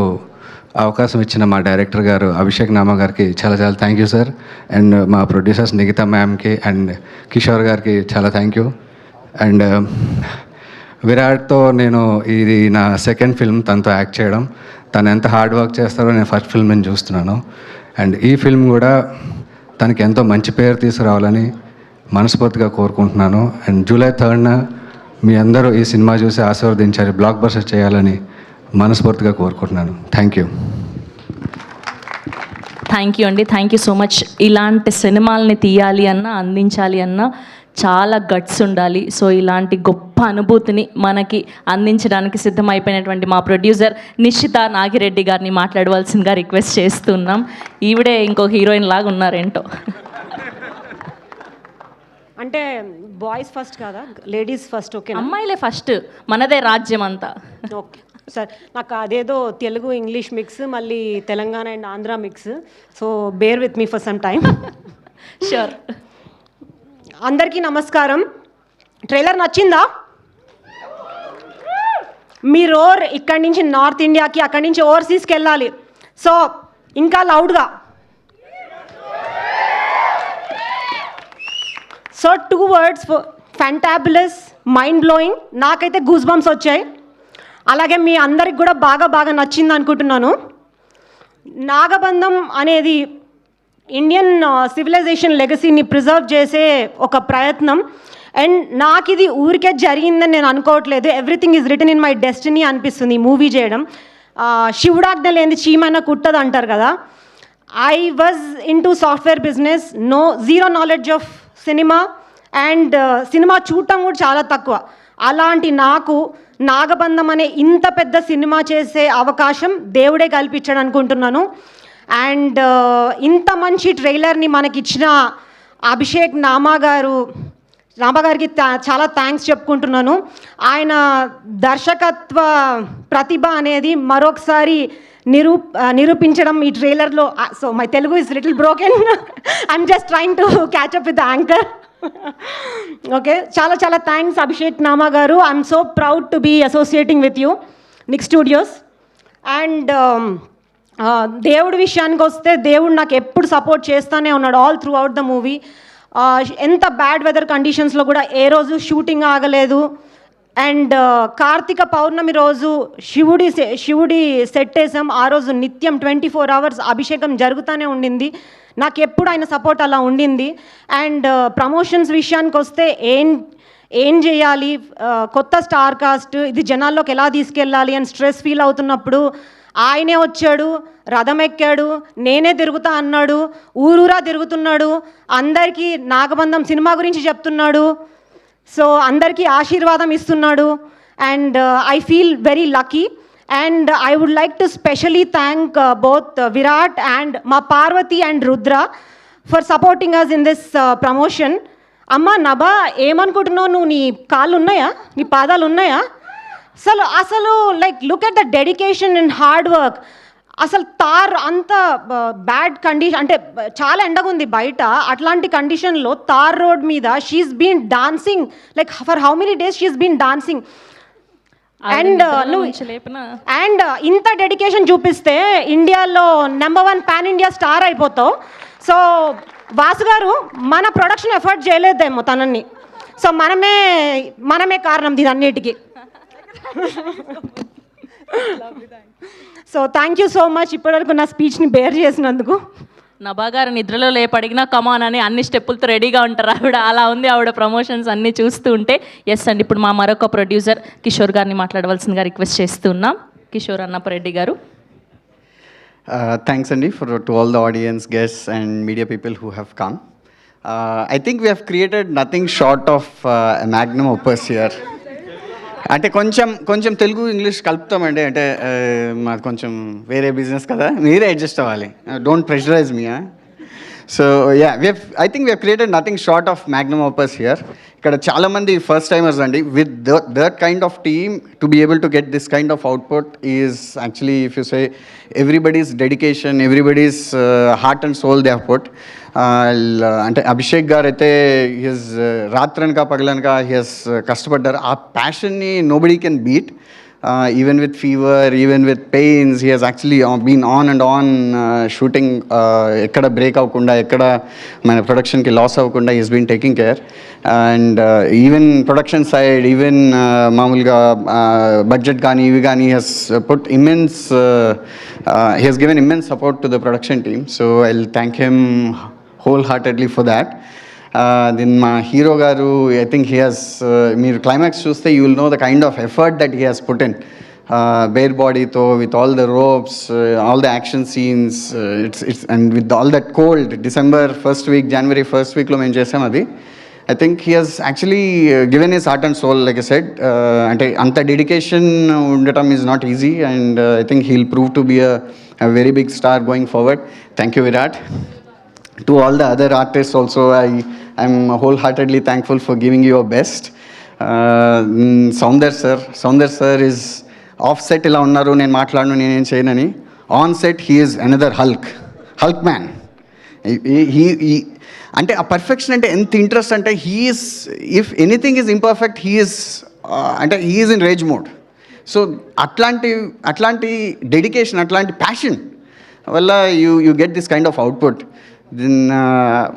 అవకాశం ఇచ్చిన మా డైరెక్టర్ గారు అభిషేక్ నామా గారికి చాలా చాలా థ్యాంక్ యూ సార్. అండ్ మా ప్రొడ్యూసర్స్ నిఖితా మ్యామ్కి అండ్ కిషోర్ గారికి చాలా థ్యాంక్ యూ. అండ్ విరాట్తో నేను ఇది నా సెకండ్ ఫిల్మ్ తనతో యాక్ట్ చేయడం. తను ఎంత హార్డ్ వర్క్ చేస్తారో నేను ఫస్ట్ ఫిల్మ్ నేను చూస్తున్నాను. అండ్ ఈ ఫిల్మ్ కూడా తనకి ఎంతో మంచి పేరు తీసుకురావాలని మనస్ఫూర్తిగా కోరుకుంటున్నాను. అండ్ జూలై 3rd మీ అందరూ ఈ సినిమా చూసి ఆశీర్వదించాలి, బ్లాక్ బస్టర్ చేయాలని మనస్ఫూర్తిగా కోరుకుంటున్నాను. Thank you. థ్యాంక్ యూ అండి, థ్యాంక్ యూ సో మచ్. ఇలాంటి సినిమాలని తీయాలి అన్నా, అందించాలి అన్నా చాలా గట్స్ ఉండాలి. సో ఇలాంటి గొప్ప అనుభూతిని మనకి అందించడానికి సిద్ధమైపోయినటువంటి మా ప్రొడ్యూసర్ నిషిత నాగిరెడ్డి గారిని మాట్లాడవలసిందిగా రిక్వెస్ట్ చేస్తున్నాం. ఈవిడే ఇంకో హీరోయిన్ లాగా ఉన్నారేంటో. అంటే బాయ్స్ ఫస్ట్ కాదా, లేడీస్ ఫస్ట్? ఓకే, అమ్మాయిలే ఫస్ట్, మనదే రాజ్యం అంతా. ఓకే సార్, నాకు అదేదో తెలుగు ఇంగ్లీష్ మిక్స్, మళ్ళీ Telangana and Andhra mix. So bear with me for some time. Sure. అందరికీ నమస్కారం. ట్రైలర్ నచ్చిందా? మీరు ఇక్కడి నుంచి నార్త్ ఇండియాకి, అక్కడి నుంచి ఓవర్సీస్కి వెళ్ళాలి. సో ఇంకా లౌడ్గా. So 2 words, fantabulous, mind blowing. నాకైతే గూస్ బంప్స్ వచ్చాయి. అలాగే మీ అందరికి కూడా బాగా నచ్చింది అనుకుంటున్నాను. నాగబంధం అనేది ఇండియన్ సివిలైజేషన్ లెగసీని ప్రిజర్వ్ చేసే ఒక ప్రయత్నం. అండ్ నాకు ఇది ఊరికే జరిగిందని నేను అనుకోవట్లేదు. Everything is return in my destiny అనిపిస్తుంది ఈ మూవీ చేయడం. శివుడాజ్ఞ లేని చీమైనా కుట్టదు అంటారు కదా. I was in to software business, zero knowledge of cinema, and cinema చూడటం కూడా చాలా తక్కువ. అలాంటి నాకు నాగబంధం అనే ఇంత పెద్ద సినిమా చేసే అవకాశం దేవుడే కల్పించాడు అనుకుంటున్నాను. అండ్ ఇంత మంచి ట్రైలర్ని మనకిచ్చిన అభిషేక్ నామగారికి చాలా థ్యాంక్స్ చెప్పుకుంటున్నాను. ఆయన దర్శకత్వ ప్రతిభ అనేది మరొకసారి నిరూపించడం ఈ ట్రైలర్లో. So my Telugu is little broken, I'm just trying to catch up with the anchor. Okay, చాలా థ్యాంక్స్ అభిషేక్ నామా గారు. I'm so proud to be associating with you, Nick studios. And దేవుడి విషయానికి వస్తే దేవుడు నాకు ఎప్పుడు సపోర్ట్ చేస్తూనే ఉన్నాడు all throughout the movie. ఎంత బ్యాడ్ వెదర్ కండిషన్స్లో కూడా ఏ రోజు షూటింగ్ ఆగలేదు. అండ్ కార్తీక పౌర్ణమి రోజు శివుడి సెట్ వేసాం. ఆ రోజు నిత్యం 24 hours అభిషేకం జరుగుతూనే ఉండింది. నాకు ఎప్పుడు ఆయన సపోర్ట్ అలా ఉండింది. అండ్ ప్రమోషన్స్ విషయానికి వస్తే ఏం చేయాలి, కొత్త స్టార్ కాస్ట్, ఇది జనాల్లోకి ఎలా తీసుకెళ్ళాలి అని స్ట్రెస్ ఫీల్ అవుతున్నప్పుడు ఆయనే వచ్చాడు, రథం ఎక్కాడు, నేనే తిరుగుతా అన్నాడు, ఊరూరా తిరుగుతున్నాడు, అందరికీ నాగబంధం సినిమా గురించి చెప్తున్నాడు. సో అందరికీ ఆశీర్వాదం ఇస్తున్నాడు. And I feel very lucky. And I would like to specially thank both Virat and మా Parvathi and Rudra for supporting us in this promotion. అమ్మ నభా, ఏమనుకుంటున్నావు నువ్వు? నీ కాళ్ళు ఉన్నాయా? నీ పాదాలు ఉన్నాయా? అసలు like look at the dedication and hard work. అసలు తార్ అంత బ్యాడ్ కండిషన్, అంటే చాలా ఎండగా ఉంది బయట. అట్లాంటి కండిషన్లో తార్ రోడ్ మీద she's been dancing like for how many days she's been dancing. And ఇంత డెడికేషన్ చూపిస్తే ఇండియాలో నెంబర్ 1 పాన్ ఇండియా స్టార్ అయిపోతావు. సో వాసు గారు మన ప్రొడక్షన్ ఎఫర్ట్ చేయలేదేమో తనని. సో మనమే కారణం దీని అన్నిటికీ. So thank you so much ఇప్పటివరకు నా స్పీచ్ని బేర్ చేసినందుకు. నభా గారు నిద్రలో లేపడిగినా కమాన్ అని అన్ని స్టెప్పులతో రెడీగా ఉంటారు ఆవిడ. అలా ఉంది ఆవిడ ప్రమోషన్స్ అన్నీ చూస్తూ ఉంటే. ఎస్ అండి, ఇప్పుడు మా మరొక ప్రొడ్యూసర్ కిషోర్ గారిని మాట్లాడవలసిందిగా రిక్వెస్ట్ చేస్తున్నాం. కిషోర్ అన్నపరెడ్డి గారు. Thanks Andy to all the audience, guests and media people who have come. I think we have created nothing short of a magnum opus here. అంటే కొంచెం తెలుగు ఇంగ్లీష్ కలుపుతామండి. అంటే మాది కొంచెం వేరే బిజినెస్ కదా, మీరే అడ్జస్ట్ అవ్వాలి. Don't pressurize me. So I think we have created nothing short of magnum opus here. ఇక్కడ చాలామంది ఫస్ట్ టైమర్స్ అండి. With that kind of team to be able to get this kind of output is actually if you say everybody's dedication, everybody's heart and soul they have put. అంటే అభిషేక్ గారు అయితే his రాత్రనక పగలనక his కష్టపడ్డారు. ఆ ప్యాషన్ని nobody can beat. Even with fever, even with pains, he has actually been on and on shooting. Ekkada break avukunda, ekkada mana production ki loss avukunda, he has been taking care. And even production side, even mamulga budget gaani ivi gaani, he has put immense he has given immense support to the production team. So I'll thank him wholeheartedly for that. Then మా hero garu, I think he has, మీరు climax చూస్తే you will know the kind of effort that he has put in. Bare బాడీతో, with all the ropes, all the action scenes, it's and with all that cold. December 1st week, January 1st weekలో మేము చేసాం అది. I think he has actually given his heart and soul. Like I said, అంటే అంత dedication ఉండటం is not easy. And I think he will prove to be a very big star going forward. Thank you Virat. To all the other artists also, I'm wholeheartedly thankful for giving you your best. Soundar sir is off set ila unnaru, nenu maatladanu, nenu cheyanani. On set he is another Hulk man. He ante a perfection ante ent interest ante he is, if anything is imperfect, he is ante he is in rage mode. So atlanti dedication, atlanti passion valla you get this kind of output. Then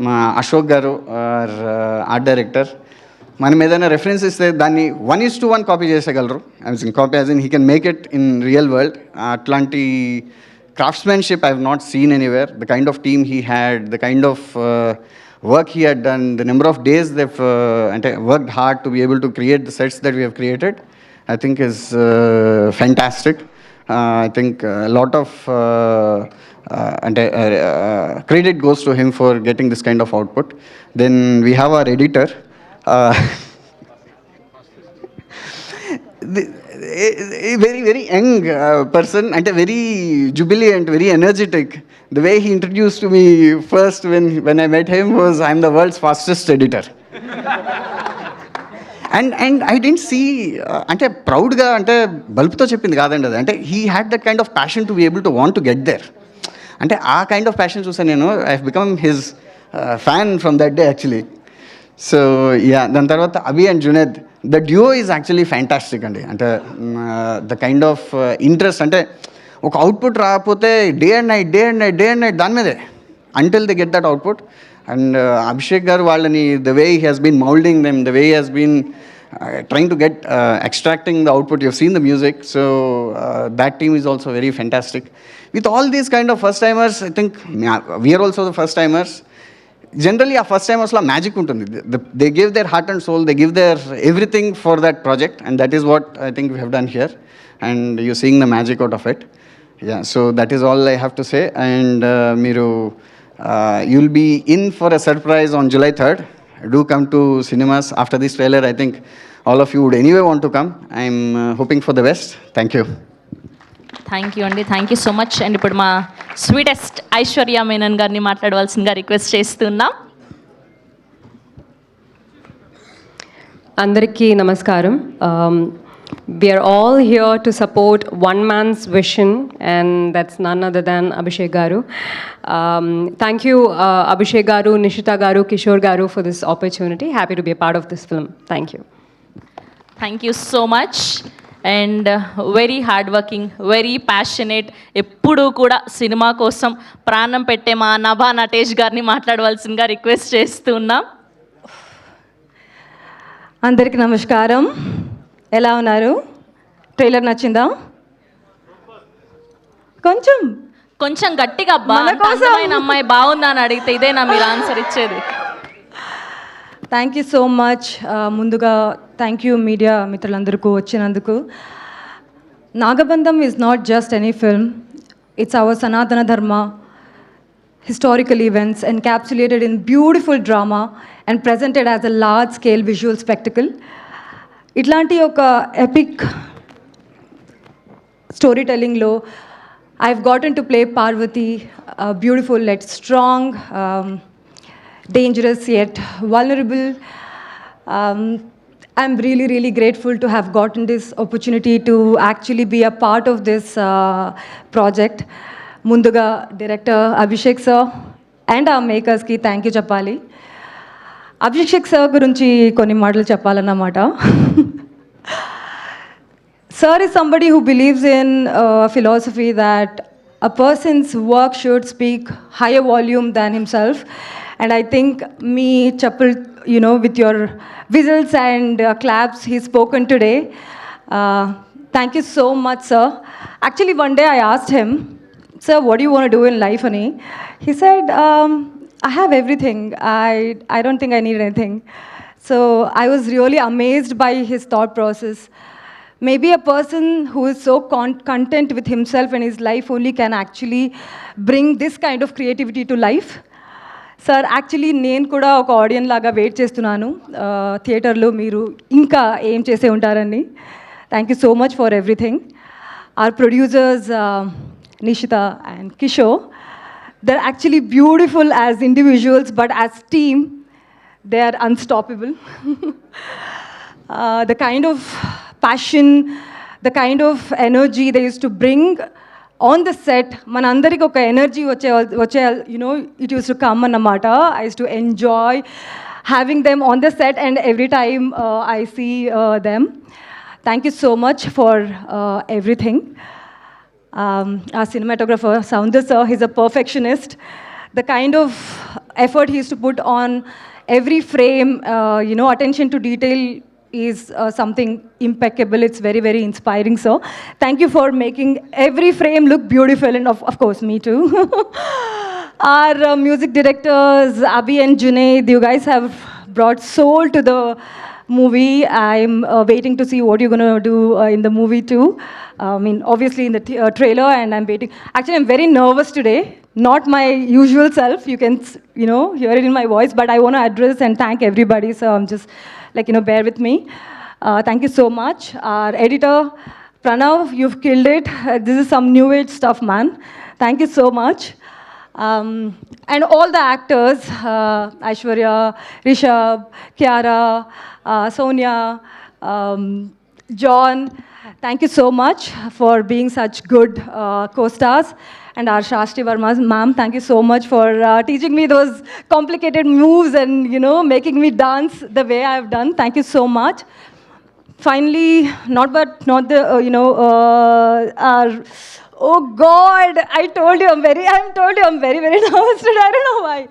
మా Ashok garu, art director, మనం ఏదైనా reference ఇస్తే దాన్ని 1:1 copy చేసేయగలరు. I mean copy as in he can make it in real world. అట్లాంటి craftsmanship I have not seen anywhere. The kind of team he had, the kind of work he had done, the number of days they've worked hard to be able to create the sets that we have created, I think is fantastic. I think a lot of credit goes to him for getting this kind of output. Then we have our editor. A very, very young person and a very jubilant, very energetic. The way he introduced to me first when I met him was, I'm the world's fastest editor. And I didn't see, అంటే ప్రౌడ్గా అంటే బల్బ్తో చెప్పింది కాదండి అది. అంటే he had that kind of passion to be able to want to get there. అంటే ఆ kind of passion చూసాను నేను. I have become his fan from that day actually. So yeah, దాని తర్వాత Abhi and Juned, the duo is actually fantastic అండి. అంటే the kind of interest, అంటే ఒక అవుట్పుట్ రాకపోతే డే అండ్ నైట్ దాని మీదే until they get that output. And Abhishek గారు వాళ్ళని the way he has been moulding them, the way he has been trying to get extracting the output. You've seen the music, so that team is also very fantastic. With all these kind of first timers, I think we are also the first timers. Generally our first timers la magic untundi. They give their heart and soul, they give their everything for that project, and that is what I think we have done here, and you're seeing the magic out of it. Yeah, so that is all I have to say. And you'll be in for a surprise on July 3rd. Do come to cinemas. After this trailer, I think all of you would anyway want to come. I'm hoping for the best. Thank you. Thank you అండి, thank you so much. And ఇప్పుడు మా sweetest Aishwarya Menon గారిని మాట్లాడవలసిందిగా request చేస్తున్నాం. అందరికీ నమస్కారం. We are all here to support one man's vision, and that's none other than Abhishek Garu. Thank you, Abhishek Garu, Nishita Garu, Kishore Garu, for this opportunity. Happy to be a part of this film. Thank you. Thank you so much. And very hard working, very passionate, ఎప్పుడూ కూడా cinema కోసం ప్రాణం పెట్టే మా నభా నటేష్ గారిని మాట్లాడవలసిందిగా request చేస్తున్నాం. అందరికీ నమస్కారం. ఎలా ఉన్నారు? ట్రైలర్ నచ్చిందా? కొంచెం గట్టిగా అందమైన అమ్మాయి బాగుందా అని అడిగితే ఇదేనా మీరు ఆన్సర్ ఇచ్చేది? Thank you so much. ముందుగా థ్యాంక్ యూ మీడియా మిత్రులందరికీ వచ్చినందుకు. Nagabandham is not just any film, it's our Sanatana Dharma, historical events encapsulated in beautiful drama and presented as a large scale visual spectacle. ఇట్లాంటి ఒక ఎపిక్ స్టోరీ టెల్లింగ్లో I've gotten to play Parvati, beautiful yet strong, dangerous yet vulnerable. I'm really, really grateful to have gotten this opportunity to actually be a part of this project. ముందుగా director Abhishek sir and ఆ మేకర్స్కి thank you చెప్పాలి. Abhishek sir గురించి కొన్ని మాటలు చెప్పాలన్నమాట. Sir is somebody who believes in a philosophy that a person's work should speak higher volume than himself. And I think me, Chappal, with your whistles and claps, he's spoken today. Thank you so much, sir. Actually, one day I asked him, sir, what do you want to do in life, Ani? He said, I have everything. I don't think I need anything. So I was really amazed by his thought process. Maybe a person who is so content with himself and his life only can actually bring this kind of creativity to life. Sir, actually నేను కూడా ఒక audience లాగా wait చేస్తున్నాను థియేటర్లో మీరు ఇంకా ఏం చేసే ఉంటారని. Thank you so much for everything. Our producers, Nishita and Kishore, they're actually beautiful as individuals, but as team, they are unstoppable. The kind of passion, the kind of energy they used to bring on the set, manandariki oka energy vache it used to come annamata. I used to enjoy having them on the set, and every time I see them. Thank you so much for everything. Our cinematographer Soundar sir, he's a perfectionist. The kind of effort he used to put on every frame, attention to detail is something impeccable. It's very, very inspiring. So thank you for making every frame look beautiful, and of course me too. Our music directors, Abhi and Junaid, you guys have brought soul to the movie. I'm waiting to see what you're going to do in the movie too. Obviously in the trailer, and I'm waiting. Actually, I'm very nervous today. Not my usual self. You can, hear it in my voice, but I want to address and thank everybody. So I'm just bear with me. Thank you so much. Our editor, Pranav, you've killed it. This is some new age stuff, man. Thank you so much. And all the actors, Aishwarya, Rishabh, Kiara, Sonia, John, thank you so much for being such good co-stars. And our Shastri Verma, ma'am, thank you so much for teaching me those complicated moves and, making me dance the way I've done. Thank you so much. Finally, not the, our, oh God, I told you I'm very, very nervous today. I don't know why.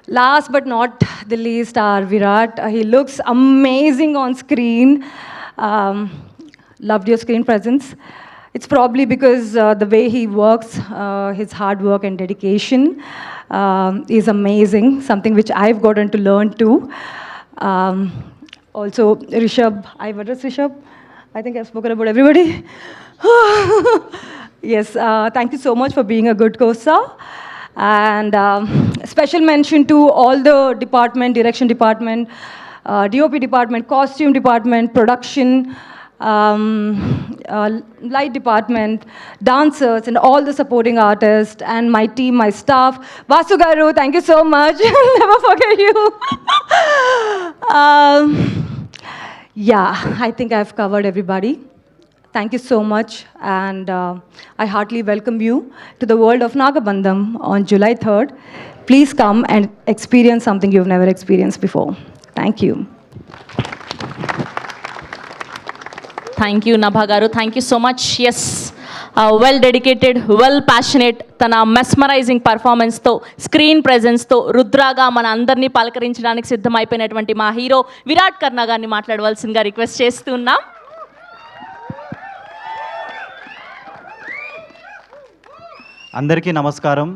Last but not the least, our Virat. He looks amazing on screen. Loved your screen presence. It's probably because the way he works, his hard work and dedication is amazing, something which I've gotten to learn too. Also, Rishabh, I've addressed Rishabh. I think I've spoken about everybody. Yes, thank you so much for being a good co-star. And special mention to all the department, direction department, DOP department, costume department, production, light department, dancers, and all the supporting artists, and my team, my staff. Vasu Garu, thank you so much. Never forget you. Yeah, I think I've covered everybody. Thank you so much, and I heartily welcome you to the world of Nagabandham on July 3rd. Please come and experience something you've never experienced before. Thank you. Thank you Nabha garu, thank you so much. Yes, well dedicated, well passionate, తన mesmerizing పర్ఫార్మెన్స్తో, screen ప్రెజెన్స్తో రుద్రాగా మన అందరినీ పలకరించడానికి సిద్ధమైపోయినటువంటి మా hero Virat కర్ణ గారిని మాట్లాడవలసిందిగా request చేస్తున్నాం. అందరికీ నమస్కారం.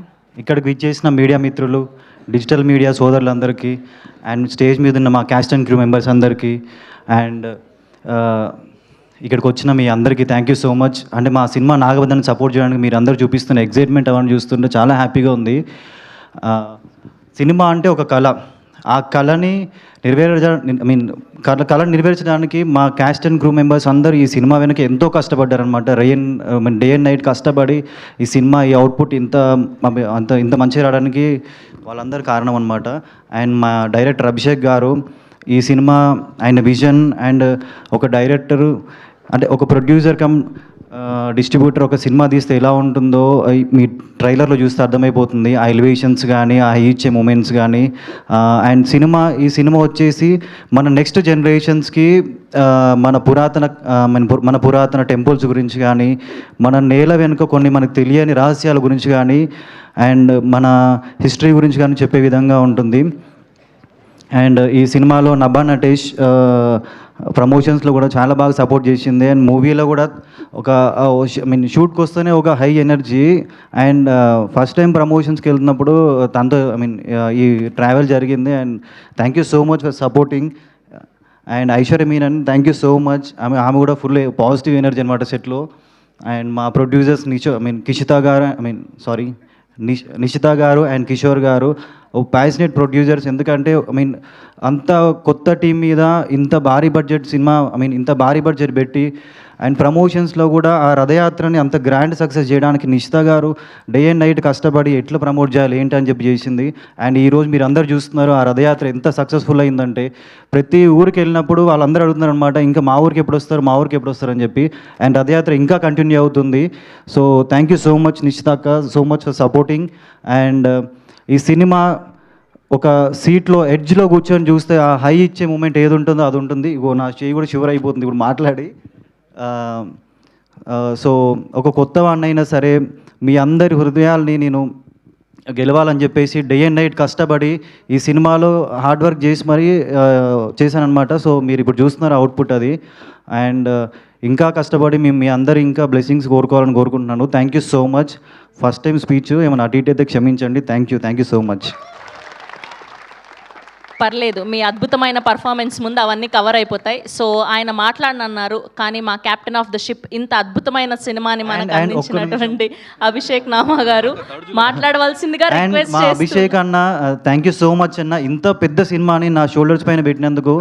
ఇక్కడికి విచ్చేసిన మీడియా మిత్రులు, డిజిటల్ మీడియా సోదరులందరికీ, అండ్ స్టేజ్ మీద ఉన్న మా క్యాస్ట్ అండ్ క్రూ మెంబర్స్ అందరికీ, అండ్ ఇక్కడికి వచ్చిన మీ అందరికీ థ్యాంక్ యూ సో మచ్. అంటే మా సినిమా నాగబంధాన్ని సపోర్ట్ చేయడానికి మీరు అందరూ చూపిస్తున్న ఎగ్జైట్మెంట్ అవన్నీ చూస్తుంటే చాలా హ్యాపీగా ఉంది. సినిమా అంటే ఒక కళ. ఆ కళని నెరవేర్చడానికి మా క్యాస్ట్ అండ్ క్రూ మెంబర్స్ అందరూ ఈ సినిమా వెనక ఎంతో కష్టపడ్డారనమాట. డే అండ్ నైట్ కష్టపడి ఈ సినిమా, ఈ అవుట్పుట్ ఇంత మంచిగా రావడానికి వాళ్ళందరూ కారణం అనమాట. అండ్ మా డైరెక్టర్ అభిషేక్ గారు, ఈ సినిమా ఆయన విజన్, అండ్ ఒక డైరెక్టరు అంటే ఒక ప్రొడ్యూసర్ కమ్ డిస్ట్రిబ్యూటర్ ఒక సినిమా తీస్తే ఎలా ఉంటుందో మీ ట్రైలర్లో చూస్తే అర్థమైపోతుంది. ఆ ఎలివేషన్స్ కానీ, ఆ ఇచ్చే మూమెంట్స్ కానీ, అండ్ ఈ సినిమా వచ్చేసి మన నెక్స్ట్ జనరేషన్స్కి మన పురాతన టెంపుల్స్ గురించి కానీ, మన నేల వెనుక కొన్ని మనకు తెలియని రహస్యాల గురించి కానీ, అండ్ మన హిస్టరీ గురించి కానీ చెప్పే విధంగా ఉంటుంది. అండ్ ఈ సినిమాలో నభా నటేష్ ప్రమోషన్స్లో కూడా చాలా బాగా సపోర్ట్ చేసింది. అండ్ మూవీలో కూడా షూట్కి వస్తేనే ఒక high energy. And first time ప్రమోషన్స్కి వెళ్తున్నప్పుడు తనతో ఈ ట్రావెల్ జరిగింది. And thank you so much for supporting. And Aishwarya Menon, thank you so much. ఆమె కూడా ఫుల్ పాజిటివ్ ఎనర్జీ అనమాట సెట్లో. అండ్ మా ప్రొడ్యూసర్స్ నిషిత గారు అండ్ కిషోర్ గారు ప్యాషనేట్ ప్రొడ్యూసర్స్. ఎందుకంటే అంత కొత్త టీం మీద ఇంత భారీ బడ్జెట్ సినిమా, ఇంత భారీ బడ్జెట్ పెట్టి అండ్ ప్రమోషన్స్లో కూడా ఆ రథయాత్రని అంత గ్రాండ్ సక్సెస్ చేయడానికి నిషిత గారు డే అండ్ నైట్ కష్టపడి ఎట్లా ప్రమోట్ చేయాలి ఏంటి అని చెప్పి చేసింది. అండ్ ఈరోజు మీరు అందరు చూస్తున్నారు ఆ రథయాత్ర ఎంత సక్సెస్ఫుల్ అయిందంటే, ప్రతి ఊరికి వెళ్ళినప్పుడు వాళ్ళందరూ అడుగుతున్నారు అనమాట, ఇంకా మా ఊరికి ఎప్పుడు వస్తారు అని చెప్పి. అండ్ రథయాత్ర ఇంకా కంటిన్యూ అవుతుంది. So thank you so much Nishita అక్క, so much for supporting. And ఈ సినిమా ఒక సీట్లో ఎడ్జ్లో కూర్చొని చూస్తే ఆ హై ఇచ్చే మూమెంట్ ఏది ఉంటుందో అది ఉంటుంది. ఇగో నా చేయి కూడా షివర్ అయిపోతుంది ఇప్పుడు మాట్లాడి. సో ఒక కొత్త వాడినైనా సరే మీ అందరి హృదయాల్ని నేను గెలవాలని చెప్పేసి డే అండ్ నైట్ కష్టపడి ఈ సినిమాలో హార్డ్ వర్క్ చేసి మరీ చేశానమాట. సో మీరు ఇప్పుడు చూస్తున్నారు అవుట్పుట్ అది. అండ్ ఇంకా కష్టపడి మేము మీ అందరు ఇంకా బ్లెస్సింగ్స్ కోరుకోవాలని కోరుకుంటున్నాను. Thank you so much. First time speech ఏమైనా అటు ఇటు అయితే క్షమించండి. Thank you so much. పర్లేదు, మీ అద్భుతమైన పర్ఫార్మెన్స్ ముందు అవన్నీ కవర్ అయిపోతాయి. సో ఆయన మాట్లాడనన్నారు, కానీ మా కెప్టెన్ ఆఫ్ ద షిప్ ఇంత అద్భుతమైన సినిమాని మనకు అందించినటువంటి అభిషేక్ నామా గారు మాట్లాడవలసిందిగా రిక్వెస్ట్ మా చేస్తూ. అభిషేక్ అన్న థ్యాంక్ యూ సో మచ్ అన్న. ఇంత పెద్ద సినిమాని నా షోల్డర్స్ పైన పెట్టినందుకు.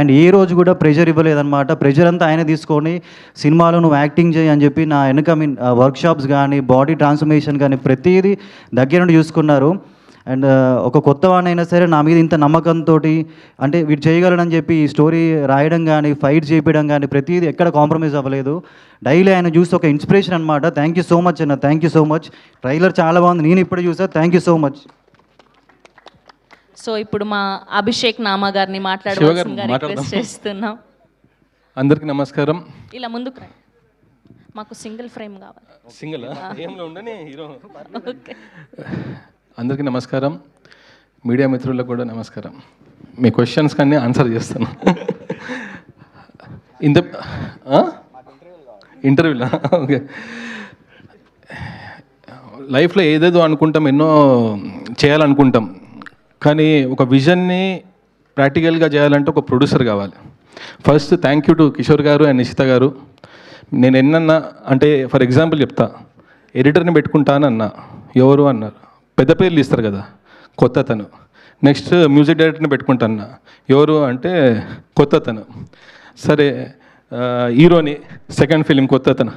అండ్ ఏ రోజు కూడా ప్రెషర్ ఇవ్వలేదన్నమాట. ప్రెషర్ అంతా ఆయన తీసుకొని సినిమాలో నువ్వు యాక్టింగ్ చేయి అని చెప్పి నా వెనక వర్క్షాప్స్ కానీ బాడీ ట్రాన్స్ఫర్మేషన్ కానీ ప్రతిదీ దగ్గర నుండి చూసుకున్నారు. అండ్ ఒక కొత్త వాడినైనా సరే నా మీద ఇంత నమ్మకంతో అంటే వీడు చేయగలడని చెప్పి ఈ స్టోరీ రాయడం కానీ ఫైట్ చేయించడం కానీ ప్రతిదీ ఎక్కడ కాంప్రమైజ్ అవ్వలేదు. డైలీ ఆయన చూసి ఒక ఇన్స్పిరేషన్ అనమాట. థ్యాంక్ యూ సో మచ్ అన్న. Thank you so much. Trailer చాలా బాగుంది, నేను ఇప్పుడు చూసా. Thank you so much. So ఇప్పుడు మా అభిషేక్ నామా గారిని మాట్లాడవలసిందిగా రిక్వెస్ట్ చేస్తున్నాం. అందరికీ నమస్కారం. ఇలా ముందుకు రండి, మాకు సింగిల్ ఫ్రేమ్ కావాలి. సింగిల్ ఏంలో ఉండని హీరో. ఓకే. అందరికీ నమస్కారం. మీడియా మిత్రులకు కూడా నమస్కారం. మీ క్వశ్చన్స్ కానీ ఆన్సర్ చేస్తాను. ఇంత ఇంటర్వ్యూలా? ఓకే. లైఫ్లో ఏదేదో అనుకుంటాం, ఎన్నో చేయాలనుకుంటాం, కానీ ఒక విజన్ని ప్రాక్టికల్గా చేయాలంటే ఒక ప్రొడ్యూసర్ కావాలి. First thank you to Kishore garu and Nishita గారు. నేను ఎన్నన్నా అంటే ఫర్ ఎగ్జాంపుల్ చెప్తా, ఎడిటర్ని పెట్టుకుంటానన్నా ఎవరు అన్నారు, పెద్ద పేర్లు ఇస్తారు కదా, కొత్త తను. నెక్స్ట్ మ్యూజిక్ డైరెక్టర్ని పెట్టుకుంటాను, ఎవరు అంటే కొత్త తను. సరే హీరోని సెకండ్ ఫిలిం కొత్త తను.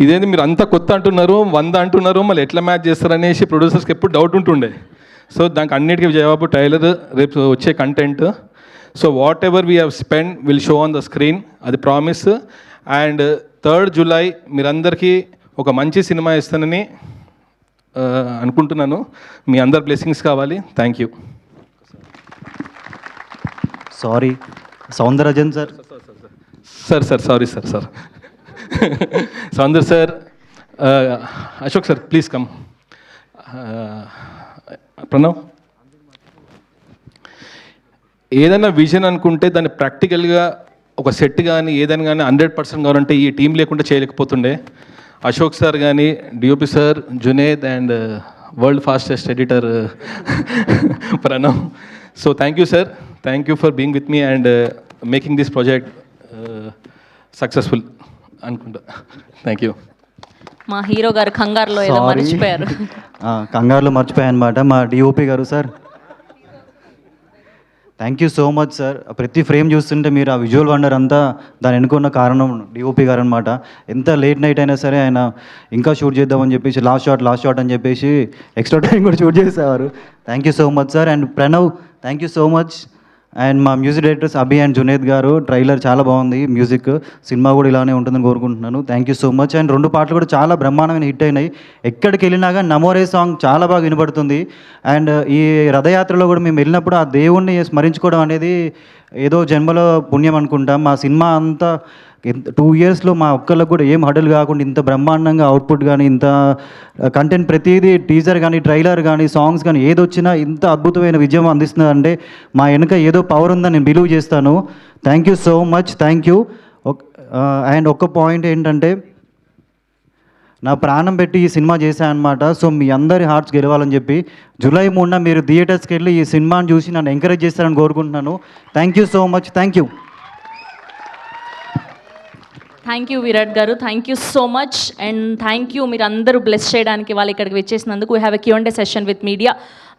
ఇదేంటి మీరు అంతా కొత్త అంటున్నారు, 100 అంటున్నారు, మళ్ళీ ఎట్లా మ్యాచ్ చేస్తారనేసి ప్రొడ్యూసర్స్కి ఎప్పుడు డౌట్ ఉంటుండే. సో దానికి అన్నిటికీ జవాబు ట్రైలర్, రేపు వచ్చే content. So what ever we have spend will show on the screen, అది ప్రామిస్. అండ్ 3rd July మీరందరికీ ఒక మంచి సినిమా ఇస్తానని అనుకుంటున్నాను. మీ అందరు బ్లెస్సింగ్స్ కావాలి. Thank you. Sorry Soundararajan sir. Sorry sir. Soundar sir, Ashok sir please come. Pranav, ఏదైనా విజన్ అనుకుంటే దాన్ని ప్రాక్టికల్గా ఒక సెట్ కానీ ఏదైనా కానీ 100% కావాలంటే ఈ టీం లేకుండా చేయలేకపోతుండే. అశోక్ సార్ కానీ, DOP sir, Juned and world fastest editor Pranav. So thank you sir, thank you for being with me and making this project successful అనుకుంటా. Thank you. మా హీరో గారు కంగారులో ఏదో మర్చిపోయారు. కంగారులో మర్చిపోయాను అనమాట. మా డిఓపి గారు sir thank you so much sir. ప్రతి ఫ్రేమ్ చూస్తుంటే మీరు ఆ విజువల్ వండర్ అంతా దాని వెనుకున్న కారణం డిఓపి గారు అనమాట. ఎంత లేట్ నైట్ అయినా సరే ఆయన ఇంకా షూట్ చేద్దామని చెప్పేసి లాస్ట్ షాట్ అని చెప్పేసి ఎక్స్ట్రా టైం కూడా షూట్ చేసేవారు. Thank you so much sir. And Pranav thank you so much. And మా music directors Abhi and Juned garu. Trailer చాలా బాగుంది, మ్యూజిక్, సినిమా కూడా ఇలానే ఉంటుందని కోరుకుంటున్నాను. Thank you so much. And 2 పాటలు కూడా చాలా బ్రహ్మాండమైన హిట్ అయినాయి. ఎక్కడికి వెళ్ళినా కానీ నమోరే సాంగ్ చాలా బాగా వినపడుతుంది. అండ్ ఈ రథయాత్రలో కూడా మేము వెళ్ళినప్పుడు ఆ దేవుణ్ణి స్మరించుకోవడం అనేది ఏదో జన్మలో పుణ్యం అనుకుంటాం. మా సినిమా అంతా 2 yearsలో మా ఒక్కళ్ళకు కూడా ఏం హడల్ కాకుండా ఇంత బ్రహ్మాండంగా అవుట్పుట్ కానీ, ఇంత కంటెంట్, ప్రతిదీ టీజర్ కానీ ట్రైలర్ కానీ సాంగ్స్ కానీ ఏదొచ్చినా ఇంత అద్భుతమైన విజయం అందిస్తుందంటే మా వెనుక ఏదో పవర్ ఉందని నేను బిలీవ్ చేస్తాను. Thank you so much. Thank you. And ఒక్క పాయింట్ ఏంటంటే, నా ప్రాణం పెట్టి ఈ సినిమా చేశాను అనమాట. సో మీ అందరి హార్ట్స్ గెలవాలని చెప్పి July 3న మీరు థియేటర్స్కి వెళ్ళి ఈ సినిమాని చూసి నన్ను ఎంకరేజ్ చేస్తారని కోరుకుంటున్నాను. Thank you so much. Thank you. Thank you Virat garu, thank you so much. And thank you మీరు అందరూ బ్లెస్ చేయడానికి వాళ్ళు ఇక్కడికి వచ్చేసినందుకు. We have a Q&A session with media.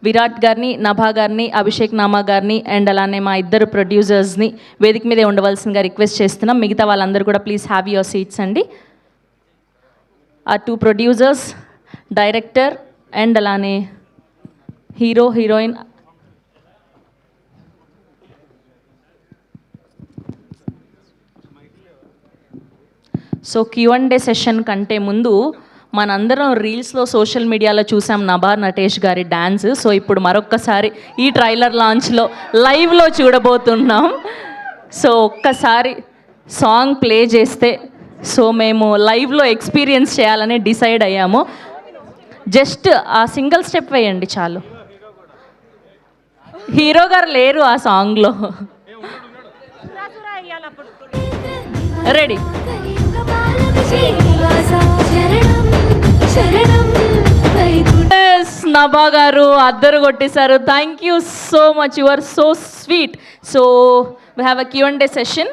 Virat గారిని, నభా గారిని, అభిషేక్ నామా గారిని అండ్ అలానే మా ఇద్దరు ప్రొడ్యూసర్స్ని వేదిక మీదే ఉండవలసిందిగా రిక్వెస్ట్ చేస్తున్నాం. మిగతా వాళ్ళందరూ కూడా ప్లీజ్ హ్యావ్ యువర్ సీట్స్ అండి. ఆ 2 ప్రొడ్యూసర్స్, డైరెక్టర్ అండ్ అలానే hero, heroine. So Q&A session కంటే ముందు మనందరం రీల్స్లో, సోషల్ మీడియాలో చూసాం నభా నటేష్ గారి డ్యాన్స్. సో ఇప్పుడు మరొక్కసారి ఈ ట్రైలర్ లాంచ్లో లైవ్లో చూడబోతున్నాం. సో ఒక్కసారి సాంగ్ ప్లే చేస్తే సో మేము లైవ్లో ఎక్స్పీరియన్స్ చేయాలని డిసైడ్ అయ్యాము. జస్ట్ ఆ సింగిల్ స్టెప్ వేయండి చాలు. హీరో గారు లేరు ఆ సాంగ్లో. రెడీ. నభా గారు అద్దరు కొట్టేశారు. Thank you so much, you are so sweet. So we have a Q&A session.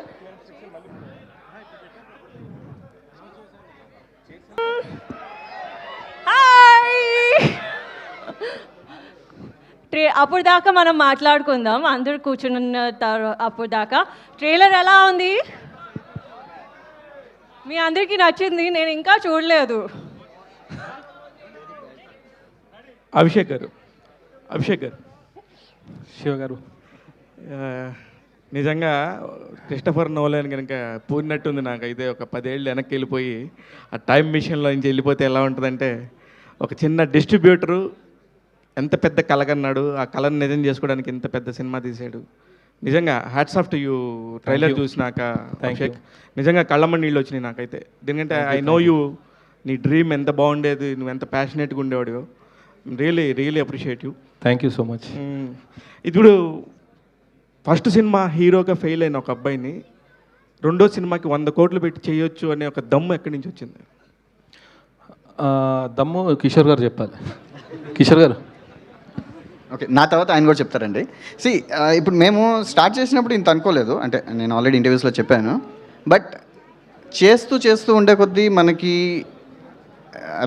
అప్పుడు దాకా మనం మాట్లాడుకుందాం, అందరూ కూర్చున్న అప్పుడు దాకా. ట్రైలర్ ఎలా ఉంది? మీ అందరికీ నచ్చింది? నేను ఇంకా చూడలేదు. అభిషేక్ గారు, శివ గారు, నిజంగా క్రిస్టఫర్ నోలన్ కనుక పూరినట్టుంది నాకైతే. ఒక 10 ఏళ్ళు వెనక్కి వెళ్ళిపోయి ఆ టైం మిషన్లో నుంచి వెళ్ళిపోతే ఎలా ఉంటుందంటే, ఒక చిన్న డిస్ట్రిబ్యూటరు ఎంత పెద్ద కలగన్నాడు, ఆ కళను నిజం చేసుకోవడానికి ఎంత పెద్ద సినిమా తీసాడు. నిజంగా hats off to you. Trailer చూసినాక అభిషేక్ నిజంగా కళ్ళమ్మ నీళ్ళు వచ్చినాయి నాకైతే. ఎందుకంటే ఐ నో యూ, నీ డ్రీమ్ ఎంత బాగుండేది, నువ్వు ఎంత ప్యాషనేట్గా ఉండేవాడు. Really appreciate you. Thank you so much. ఇప్పుడు ఫస్ట్ సినిమా హీరోగా ఫెయిల్ అయిన ఒక అబ్బాయిని రెండో సినిమాకి 100 కోట్లు పెట్టి చేయొచ్చు అనే ఒక దమ్ము ఎక్కడి నుంచి వచ్చింది? దమ్ము కిషోర్ గారు చెప్పాలి. కిషోర్ గారు. ఓకే, నా తర్వాత ఆయన కూడా చెప్తారండి. ఇప్పుడు మేము స్టార్ట్ చేసినప్పుడు ఇంత అనుకోలేదు, అంటే నేను ఆల్రెడీ ఇంటర్వ్యూస్లో చెప్పాను. బట్ చేస్తూ ఉండే కొద్దీ మనకి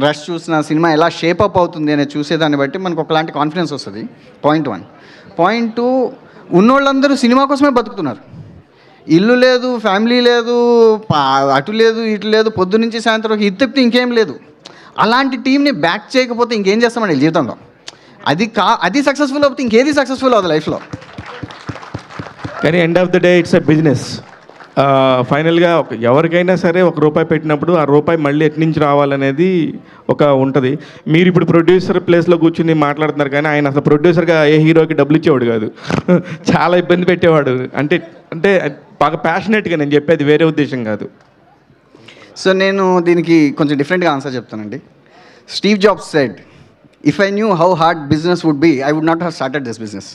రష్ చూసిన సినిమా ఎలా షేపప్ అవుతుంది అనేది చూసేదాన్ని బట్టి మనకు ఒకలాంటి కాన్ఫిడెన్స్ వస్తుంది. పాయింట్ 1. పాయింట్ 2, ఉన్నోళ్ళందరూ సినిమా కోసమే బతుకుతున్నారు. ఇల్లు లేదు, ఫ్యామిలీ లేదు, అటు లేదు, ఇటు లేదు, పొద్దు నుంచి సాయంత్రం ఇది తప్పితే ఇంకేం లేదు. అలాంటి టీంని బ్యాక్ చేయకపోతే ఇంకేం చేస్తామండి జీవితంలో? అది సక్సెస్ఫుల్ అవుతుంది, ఇంకేది సక్సెస్ఫుల్ అవుతుంది లైఫ్లో. కానీ end of the day it's a business. ఫైనల్గా ఎవరికైనా సరే ₹1 పెట్టినప్పుడు ఆ రూపాయి మళ్ళీ ఎటు నుంచి రావాలనేది ఒక ఉంటుంది. మీరు ఇప్పుడు ప్రొడ్యూసర్ ప్లేస్లో కూర్చుని మాట్లాడుతున్నారు, కానీ ఆయన అసలు ప్రొడ్యూసర్గా ఏ హీరోకి డబ్బులు ఇచ్చేవాడు కాదు. చాలా ఇబ్బంది పెట్టేవాడు. అంటే బాగా ప్యాషనెట్గా నేను చెప్పేది, వేరే ఉద్దేశం కాదు. సో నేను దీనికి కొంచెం డిఫరెంట్గా ఆన్సర్ చెప్తానండి. Steve Jobs said, if I knew how hard business would be, I would not have started this business.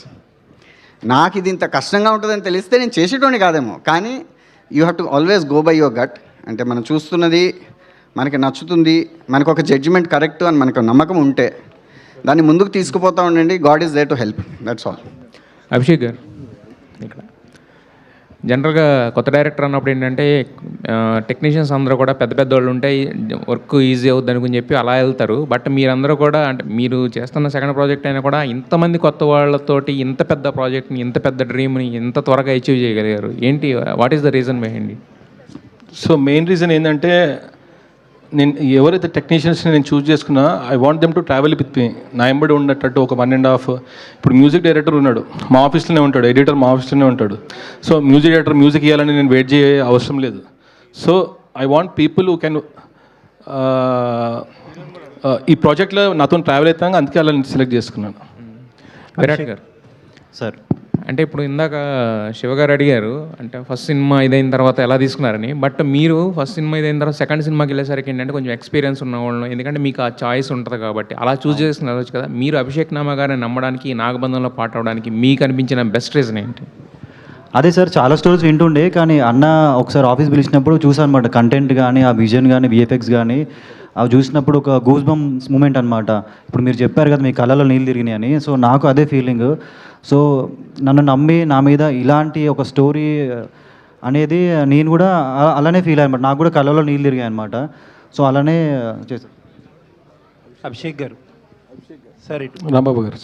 నాకు ఇది ఇంత కష్టంగా ఉంటుందని తెలిస్తే నేను చేసేటోని కాదేమో. కానీ you have to always go by your gut. అంటే మనం చూస్తున్నది మనకి నచ్చుతుంది, మనకు ఒక జడ్జిమెంట్ కరెక్ట్ అని మనకు నమ్మకం ఉంటే దాన్ని ముందుకు తీసుకుపోతూ ఉండండి. God is there to help, that's all. Abhishek గారు, ఇక్కడ జనరల్గా కొత్త డైరెక్టర్ అన్నప్పుడు ఏంటంటే టెక్నీషియన్స్ అందరూ కూడా పెద్ద వాళ్ళు ఉంటే వర్క్ ఈజీ అవుద్ది అనుకుని చెప్పి అలా వెళ్తారు. బట్ మీరందరూ కూడా, అంటే మీరు చేస్తున్న సెకండ్ ప్రాజెక్ట్ అయినా కూడా ఇంతమంది కొత్త వాళ్ళతోటి ఇంత పెద్ద ప్రాజెక్ట్ని, ఇంత పెద్ద డ్రీమ్ని ఇంత త్వరగా అచీవ్ చేయగలిగారు. ఏంటి, what is the reason behind it? So main reason ఏంటంటే, నేను ఎవరైతే టెక్నీషియన్స్ని నేను చూస్ చేసుకున్నా, I want them to travel with me. నా ఎంబడి ఉన్నట్టు ఒక 1.5. ఇప్పుడు మ్యూజిక్ డైరెక్టర్ ఉన్నాడు, మా ఆఫీస్లోనే ఉంటాడు. ఎడిటర్ మా ఆఫీస్లోనే ఉంటాడు. సో మ్యూజిక్ డైరెక్టర్ మ్యూజిక్ ఇవ్వాలని నేను వెయిట్ చేయ అవసరం లేదు. So I want people who can ఈ ప్రాజెక్ట్లో నాతో ట్రావెల్ అవుతాగా, అందుకే అలా సెలెక్ట్ చేసుకున్నాను. విరాట్ గారు సార్, అంటే ఇప్పుడు ఇందాక శివగారు అడిగారు, అంటే ఫస్ట్ సినిమా ఇదైన తర్వాత ఎలా తీసుకున్నారని. బట్ మీరు ఫస్ట్ సినిమా ఇదైన తర్వాత సెకండ్ సినిమాకి వెళ్ళేసరికి ఏంటంటే కొంచెం ఎక్స్పీరియన్స్ ఉన్న వాళ్ళు, ఎందుకంటే మీకు ఆ చాయిస్ ఉంటుంది కాబట్టి అలా చూస్ చేసుకుని వెళ్ళచ్చు కదా. మీరు అభిషేక్ నామా గారిని నమ్మడానికి, నాగబంధంలో పాట అవడానికి మీకు అనిపించిన బెస్ట్ రీజన్ ఏంటి? అదే సార్, చాలా స్టోరీస్ వింటుండే, కానీ అన్న ఒకసారి ఆఫీస్ పిలిచినప్పుడు చూసాను అనమాట. కంటెంట్ కానీ, ఆ విజన్ కానీ, విఎఫ్ఎక్స్ కానీ అవి చూసినప్పుడు ఒక గూస్ బంప్స్ మూమెంట్ అనమాట. ఇప్పుడు మీరు చెప్పారు కదా మీ కళ్ళలో నీళ్ళు తిరిగినాయి అని, సో నాకు అదే ఫీలింగ్. సో నన్ను నమ్మి నా మీద ఇలాంటి ఒక స్టోరీ అనేది నేను కూడా అలానే ఫీల్ అయ్యాను. నాకు కూడా కళ్ళలో నీళ్ళు తిరిగాయి అనమాట. సో అలానే చేశాను. అభిషేక్ గారు సార్, రాంబాబు గారు,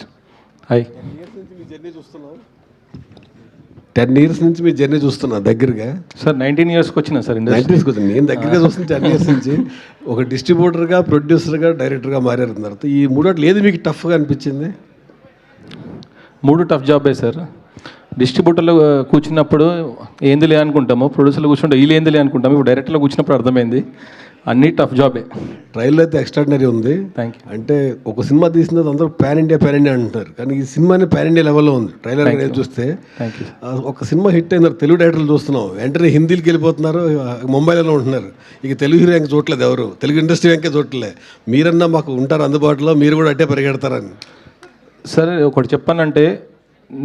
హాయ్. 10 years నుంచి మీ జర్నీ చూస్తున్నా దగ్గరగా. సార్ 19 yearsకి వచ్చినా సార్, 19 వచ్చింది. నేను దగ్గరగా చూస్తున్నా 10 years నుంచి. ఒక డిస్ట్రిబ్యూటర్గా, ప్రొడ్యూసర్గా, డైరెక్టర్గా మారారు తర్వాత. ఈ మూడోట్లు ఏది మీకు టఫ్గా అనిపించింది? 3 టఫ్ జాబే సార్. డిస్ట్రిబ్యూటర్లో కూర్చున్నప్పుడు ఏందిలే అనుకుంటాము, ప్రొడ్యూసర్లో కూర్చుంటే వీళ్ళు ఏందిలే అనుకుంటాము. ఇప్పుడు డైరెక్టర్లో కూర్చున్నప్పుడు అర్థమైంది అన్నీ టఫ్ జాబే. ట్రైలర్ అయితే ఎక్స్ట్రాడినరీ ఉంది. Thank you. అంటే ఒక సినిమా తీసిన అందరూ పాన్ ఇండియా అంటున్నారు, కానీ ఈ సినిమాని పాన్ ఇండియా లెవెల్లో ఉంది. ట్రైలర్ అనేది చూస్తే ఒక సినిమా హిట్ అయిన తెలుగు డైరెక్టర్లు చూస్తున్నాం, వెంటనే హిందీకి వెళ్ళిపోతున్నారు, ముంబైలో ఉంటున్నారు. ఇక తెలుగు హీరో ఇంకా చూడలేదు, ఎవరు తెలుగు ఇండస్ట్రీ వెంకే చూడలే. మీరన్నా మాకు ఉంటారు అందుబాటులో, మీరు కూడా అట్టే పరిగెడతారని. సరే ఒకటి చెప్పానంటే,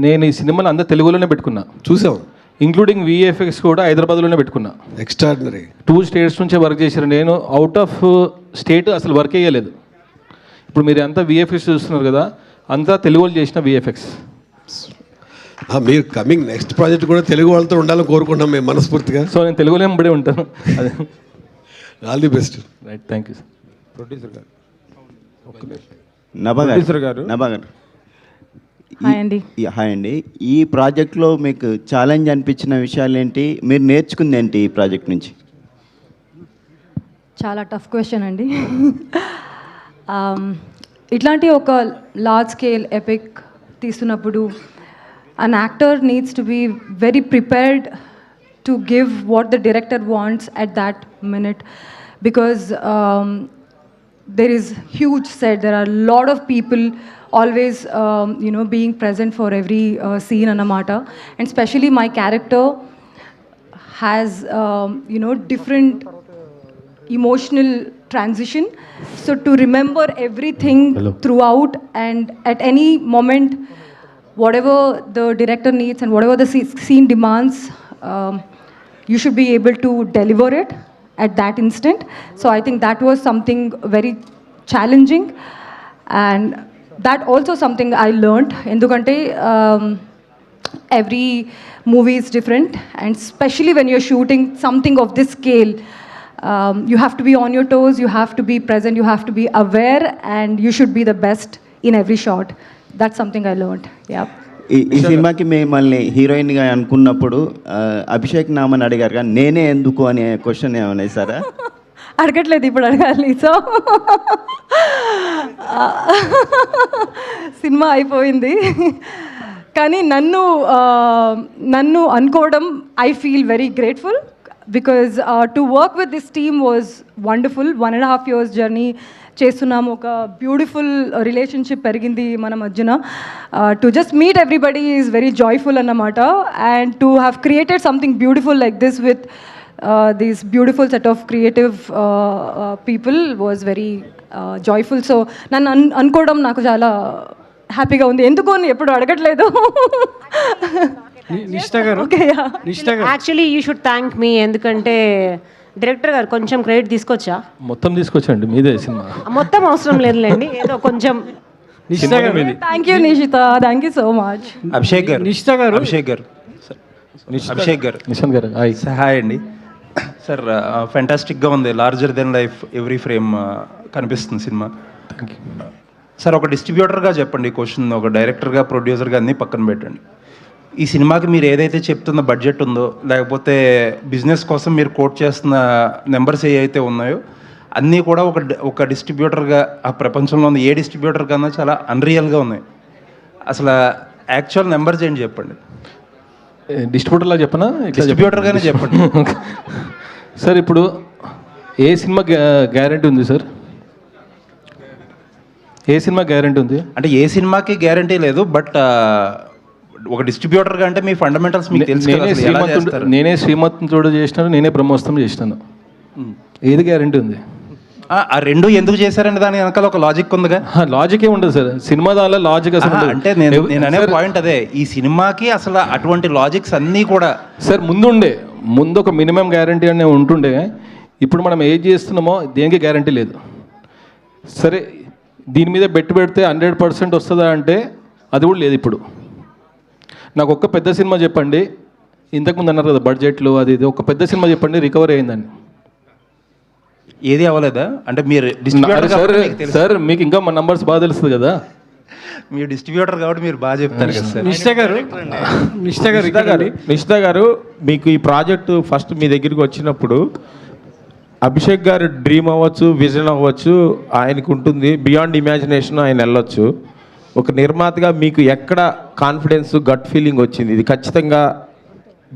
నేను ఈ సినిమాని అందరు తెలుగులోనే పెట్టుకున్నా, చూసాం. ఇంక్లూడింగ్ విఎఫ్ఎక్స్ కూడా హైదరాబాద్లోనే పెట్టుకున్నా. ఎక్స్ట్రాడినరీ. 2 స్టేట్స్ నుంచే వర్క్ చేశారు. నేను అవుట్ ఆఫ్ స్టేట్ అసలు వర్క్ చేయలేదు. ఇప్పుడు మీరు అంతా విఎఫ్ఎక్స్ చూస్తున్నారు కదా, అంతా తెలుగు వాళ్ళు చేసిన విఎఫ్ఎక్స్. మీరు కమింగ్ నెక్స్ట్ ప్రాజెక్ట్ కూడా తెలుగు వాళ్ళతో ఉండాలని కోరుకుంటాం మేము మనస్ఫూర్తిగా. సో నేను తెలుగులో ఎంబడే ఉంటాను. అదే all the best. Right, thank you sir. Producer గారు నభా గారు హాయ్ అండి. హాయ్ అండి. ఈ ప్రాజెక్ట్లో మీకు ఛాలెంజ్ అనిపించిన విషయాలు ఏంటి, మీరు నేర్చుకుంది ఏంటి ఈ ప్రాజెక్ట్ నుంచి? చాలా టఫ్ క్వశ్చన్ అండి. ఇట్లాంటి ఒక లార్జ్ స్కేల్ ఎపిక్ తీస్తున్నప్పుడు an actor needs to be very prepared to give what the director wants at that minute, because there is huge set, there are a lot of people always being present for every scene anamata, and especially my character has different emotional transition, so to remember everything throughout, and at any moment whatever the director needs and whatever the scene demands, you should be able to deliver it at that instant. So I think that was something very challenging, and that also something I learned. Endukante every movie is different, and especially when you're shooting something of this scale, you have to be on your toes, you have to be present, you have to be aware, and you should be the best in every shot. That's something I learned. Yeah. ఈ సినిమాకి మిమ్మల్ని హీరోయిన్గా అనుకున్నప్పుడు అభిషేక్ నామని అడిగారు, కానీ నేనే ఎందుకు అనే క్వశ్చన్ ఏమైనా వేసారా? అడగట్లేదు, ఇప్పుడు అడగాలి. సో సినిమా అయిపోయింది, కానీ నన్ను అనుకోవడం I feel very grateful, because to work with this team was wonderful. 1.5 years journey చేస్తున్నాము, ఒక బ్యూటిఫుల్ రిలేషన్షిప్ పెరిగింది మన మధ్యన. To just meet everybody is very joyful అన్నమాట, and to have created something beautiful like this with this beautiful set of creative people was very joyful. So నన్ను అనుకోవడం నాకు చాలా హ్యాపీగా ఉంది. ఎందుకు అని ఎప్పుడు అడగట్లేదు. నిష్ఠా గారు, యాక్చువల్లీ యూ షుడ్ థ్యాంక్ మీ, ఎందుకంటే డైరెక్టర్ గారు కొంచెం క్రెడిట్ తీసుకొచ్చా. మొత్తం తీసుకొచ్చండి, మీదే సినిమా. మొత్తం అవసరం లేదులేండి, ఏదో కొంచెం. Thank you Nishita, thank you so much. Abhishek గారు, నిషిత గారు, అభిషేక్ గారు, అభిషేక్ గారు, నిశాంత్ గారు, హాయ్ అండి. సార్ ఫెంటాస్టిక్గా ఉంది, larger than life every frame కనిపిస్తుంది సినిమా. Thank you sir. ఒక డిస్ట్రిబ్యూటర్గా చెప్పండి క్వశ్చన్, ఒక డైరెక్టర్గా ప్రొడ్యూసర్గా అన్నీ పక్కన పెట్టండి. ఈ సినిమాకి మీరు ఏదైతే చెప్తున్న బడ్జెట్ ఉందో, లేకపోతే బిజినెస్ కోసం మీరు కోట్ చేస్తున్న నెంబర్స్ ఏవైతే ఉన్నాయో, అన్నీ కూడా ఒక డిస్ట్రిబ్యూటర్గా ఆ ప్రపంచంలో ఉన్న ఏ డిస్ట్రిబ్యూటర్ కన్నా చాలా అన్రియల్గా ఉన్నాయి. అసలు యాక్చువల్ నెంబర్స్ ఏంటి చెప్పండి. డిస్ట్రిబ్యూటర్లా చెప్పనా? డిస్ట్రిబ్యూటర్గానే చెప్పండి. సార్ ఇప్పుడు ఏ సినిమా గ్యారంటీ ఉంది సార్? ఏ సినిమా గ్యారంటీ ఉంది అంటే? ఏ సినిమాకి గ్యారంటీ లేదు, బట్ ఒక డిస్ట్రిబ్యూటర్గా అంటే మీ ఫండమెంటల్స్ మీకు తెలుసు. నేనే శ్రీమంతుడు చేసినాను, నేనే బ్రహ్మోత్సవం చేసినాను, ఏది గ్యారంటీ ఉంది? ఆ రెండు ఎందుకు చేశారంటే దాని వెనకాల ఒక లాజిక్ ఉందిగా. లాజిక్ ఏ ఉండదు సార్ సినిమా, దానిలో లాజిక్ అసలు అంటే నేను అనే పాయింట్ అదే, ఈ సినిమాకి అసలు అటువంటి లాజిక్స్ అన్నీ కూడా సార్ ముందు ఒక మినిమం గ్యారంటీ అనే ఉంటుండే. ఇప్పుడు మనం ఏది చేస్తున్నామో దేనికి గ్యారంటీ లేదు. సరే దీని మీద పెడితే 100% వస్తుందా అంటే అది కూడా లేదు. ఇప్పుడు నాకు ఒక్క పెద్ద సినిమా చెప్పండి, ఇంతకుముందు అన్నారు కదా బడ్జెట్లు అది ఇది, ఒక పెద్ద సినిమా చెప్పండి రికవర్ అయిందని. ఏది అవ్వలేదా? అంటే మీరు సార్ మీకు ఇంకా మా నంబర్స్ బాగా తెలుస్తుంది కదా, మీరు డిస్ట్రిబ్యూటర్ కాబట్టి మీరు బాగా చెప్తారు కదా సార్. నిష్ఠా గారు, మీకు ఈ ప్రాజెక్టు ఫస్ట్ మీ దగ్గరికి వచ్చినప్పుడు అభిషేక్ గారు డ్రీమ్ అవ్వచ్చు, విజన్ అవ్వచ్చు, ఆయనకు ఉంటుంది, బియాండ్ ఇమాజినేషన్ ఆయన వెళ్ళొచ్చు. ఒక నిర్మాతగా మీకు ఎక్కడ కాన్ఫిడెన్స్, గట్ ఫీలింగ్ వచ్చింది ఇది ఖచ్చితంగా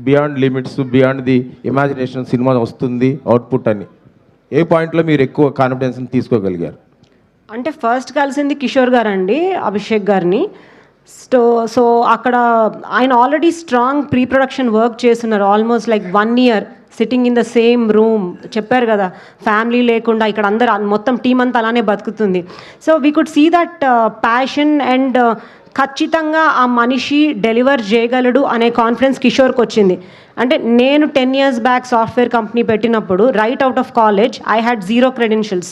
beyond limits, beyond the imagination cinema వస్తుంది అవుట్పుట్ అని? ఏ పాయింట్లో మీరు ఎక్కువ కాన్ఫిడెన్స్ని తీసుకోగలిగారు? అంటే ఫస్ట్ కలిసింది కిషోర్ గారు అండి, అభిషేక్ గారిని. సో అక్కడ ఆయన already strong pre production work చేస్తున్నారు, almost like 1 year sitting in the same room. చెప్పారు కదా, ఫ్యామిలీ లేకుండా ఇక్కడ అందరు మొత్తం టీం అంతా అలానే బతుకుతుంది. So we could see that passion and ఖచ్చితంగా ఆ మనిషి డెలివర్ చేయగలడు అనే కాన్ఫిడెన్స్ కిషోర్కి వచ్చింది. అంటే నేను 10 years బ్యాక్ సాఫ్ట్వేర్ కంపెనీ పెట్టినప్పుడు right out of college I had 0 credentials.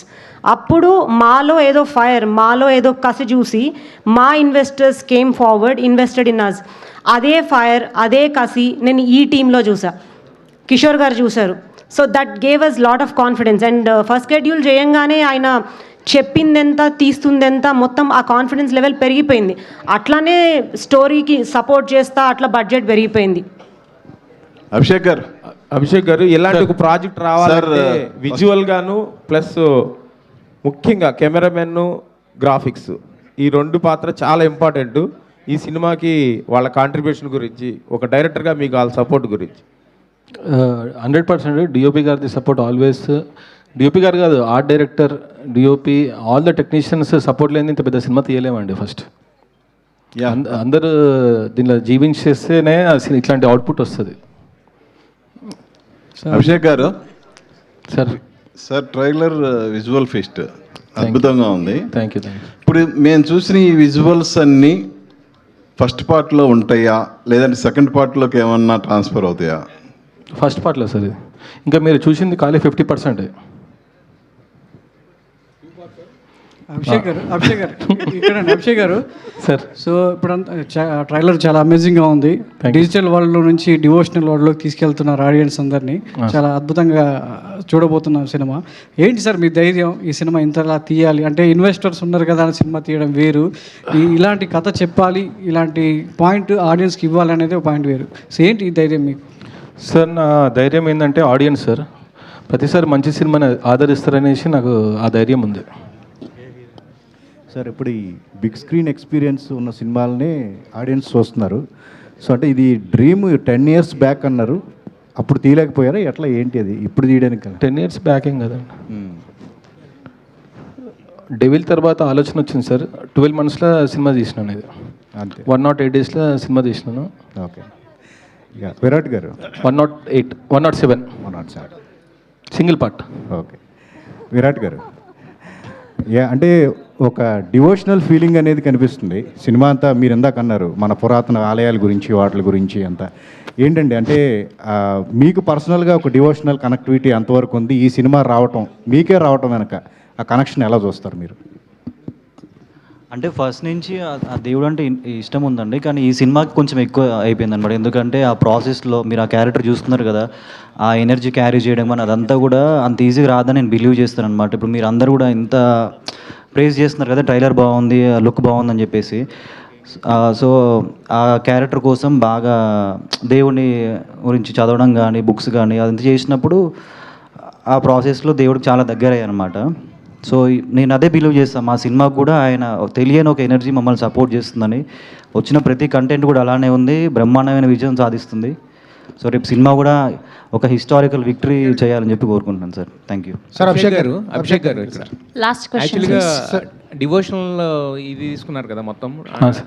అప్పుడు మాలో ఏదో ఫైర్, మాలో ఏదో కసి చూసి మా investors came forward, invested in us. అదే ఫైర్, అదే కసి నేను ఈ టీంలో చూసా, కిషోర్ గారు చూశారు. So that gave us lot of confidence. And first schedule చేయంగానే ఆయన చెప్పిందెంత తీస్తుందెంత మొత్తం ఆ కాన్ఫిడెన్స్ లెవెల్ పెరిగిపోయింది. అట్లానే స్టోరీకి సపోర్ట్ చేస్తా అట్లా బడ్జెట్ పెరిగిపోయింది. అభిషేక్ గారు ఇలాంటి ఒక ప్రాజెక్ట్ రావాలంటే విజువల్ గాను ప్లస్ ముఖ్యంగా కెమెరామెన్, గ్రాఫిక్స్ ఈ 2 పాత్ర చాలా ఇంపార్టెంట్. ఈ సినిమాకి వాళ్ళ కాంట్రిబ్యూషన్ గురించి, ఒక డైరెక్టర్గా మీకు వాళ్ళ సపోర్ట్ గురించి. 100% డిఓపి గారిది సపోర్ట్ ఆల్వేస్. డిఓపి గారు కాదు, art director, DOP, all the technicians support లేని ఇంత పెద్ద సినిమా తీయలేమండి. ఫస్ట్ అందరూ దీనిలో జీవించేస్తేనే ఇట్లాంటి అవుట్పుట్ వస్తుంది. అభిషేక్ గారు sir sir trailer visual feast అద్భుతంగా ఉంది. Thank you. ఇప్పుడు మేము చూసిన ఈ విజువల్స్ అన్నీ ఫస్ట్ పార్ట్లో ఉంటాయా, లేదంటే సెకండ్ పార్ట్లోకి ఏమన్నా ట్రాన్స్ఫర్ అవుతాయా? ఫస్ట్ పార్ట్లో సార్ ఇది. ఇంకా మీరు చూసింది ఖాళీ 50%. అభిషేక్ గారు ఇక్కడ అభిషేక్ గారు సార్, సో ఇప్పుడు ట్రైలర్ చాలా అమేజింగ్గా ఉంది. డిజిటల్ వరల్డ్ నుంచి డివోషనల్ వరల్డ్లోకి తీసుకెళ్తున్నారు ఆడియన్స్ అందరినీ. చాలా అద్భుతంగా చూడబోతున్నాం సినిమా. ఏంటి సార్ మీ ధైర్యం ఈ సినిమా ఇంతలా తీయాలి అంటే? ఇన్వెస్టర్స్ ఉన్నారు కదా అని సినిమా తీయడం వేరు, ఇలాంటి కథ చెప్పాలి, ఇలాంటి పాయింట్ ఆడియన్స్కి ఇవ్వాలి అనేది ఒక పాయింట్ వేరు. సో ఏంటి ఈ ధైర్యం మీకు? సార్ నా ధైర్యం ఏంటంటే ఆడియన్స్ సార్, ప్రతిసారి మంచి సినిమాని ఆదరిస్తారనేసి నాకు ఆ ధైర్యం ఉంది సార్. ఇప్పుడు ఈ బిగ్ స్క్రీన్ ఎక్స్పీరియన్స్ ఉన్న సినిమాలనే ఆడియన్స్ చూస్తున్నారు. సో అంటే ఇది డ్రీమ్ 10 years బ్యాక్ అన్నారు, అప్పుడు తీయలేకపోయారా ఎట్లా, ఏంటి అది ఇప్పుడు తీయడానికి? 10 years బ్యాక్ ఏం కదండి, డెవిల్ తర్వాత ఆలోచన వచ్చింది సార్. 12 monthsలో సినిమా తీసినాను. ఇది అంతే 108 daysలో సినిమా తీసినాను. ఓకే. విరాట్ గారు 108, 107 సింగిల్ పార్ట్. ఓకే. విరాట్ గారు అంటే ఒక డివోషనల్ ఫీలింగ్ అనేది కనిపిస్తుంది సినిమా అంతా. మీరు ఇందాక అన్నారు మన పురాతన ఆలయాల గురించి, వాటి గురించి అంతా. ఏంటండి అంటే మీకు పర్సనల్గా ఒక డివోషనల్ కనెక్టివిటీ ఎంతవరకు ఉంది? ఈ సినిమా రావటం, మీకే రావటం వెనక ఆ కనెక్షన్ ఎలా చూస్తారు మీరు? అంటే ఫస్ట్ నుంచి ఆ దేవుడు అంటే ఇష్టం ఉందండి, కానీ ఈ సినిమాకి కొంచెం ఎక్కువ అయిపోయింది అనమాట. ఎందుకంటే ఆ ప్రాసెస్లో మీరు ఆ క్యారెక్టర్ చూస్తున్నారు కదా, ఆ ఎనర్జీ క్యారీ చేయడం కానీ అదంతా కూడా అంత ఈజీగా రాదని నేను బిలీవ్ చేస్తాను అనమాట. ఇప్పుడు మీరు అందరూ కూడా ఇంత ప్రేజ్ చేస్తున్నారు కదా, ట్రైలర్ బాగుంది, లుక్ బాగుందని చెప్పేసి. సో ఆ క్యారెక్టర్ కోసం బాగా దేవుని గురించి చదవడం కానీ, బుక్స్ కానీ అదంతా చేసినప్పుడు ఆ ప్రాసెస్లో దేవుడికి చాలా దగ్గర అయ్యానమాట. సో నేను అదే బిలీవ్ చేస్తాను, మా సినిమాకు కూడా ఆయన తెలియని ఒక ఎనర్జీ మమ్మల్ని సపోర్ట్ చేస్తుందని. వచ్చిన ప్రతి కంటెంట్ కూడా అలానే ఉంది, బ్రహ్మాండమైన విజయం సాధిస్తుంది. సో రేపు సినిమా కూడా ఒక హిస్టారికల్ విక్టరీ చేయాలని చెప్పి కోరుకుంటున్నాను sir. Thank you sir. Abhishek గారు లాస్ట్ క్వశ్చన్. యాక్చువల్గా డివోషనల్ ఇది తీసుకున్నారు కదా మొత్తం,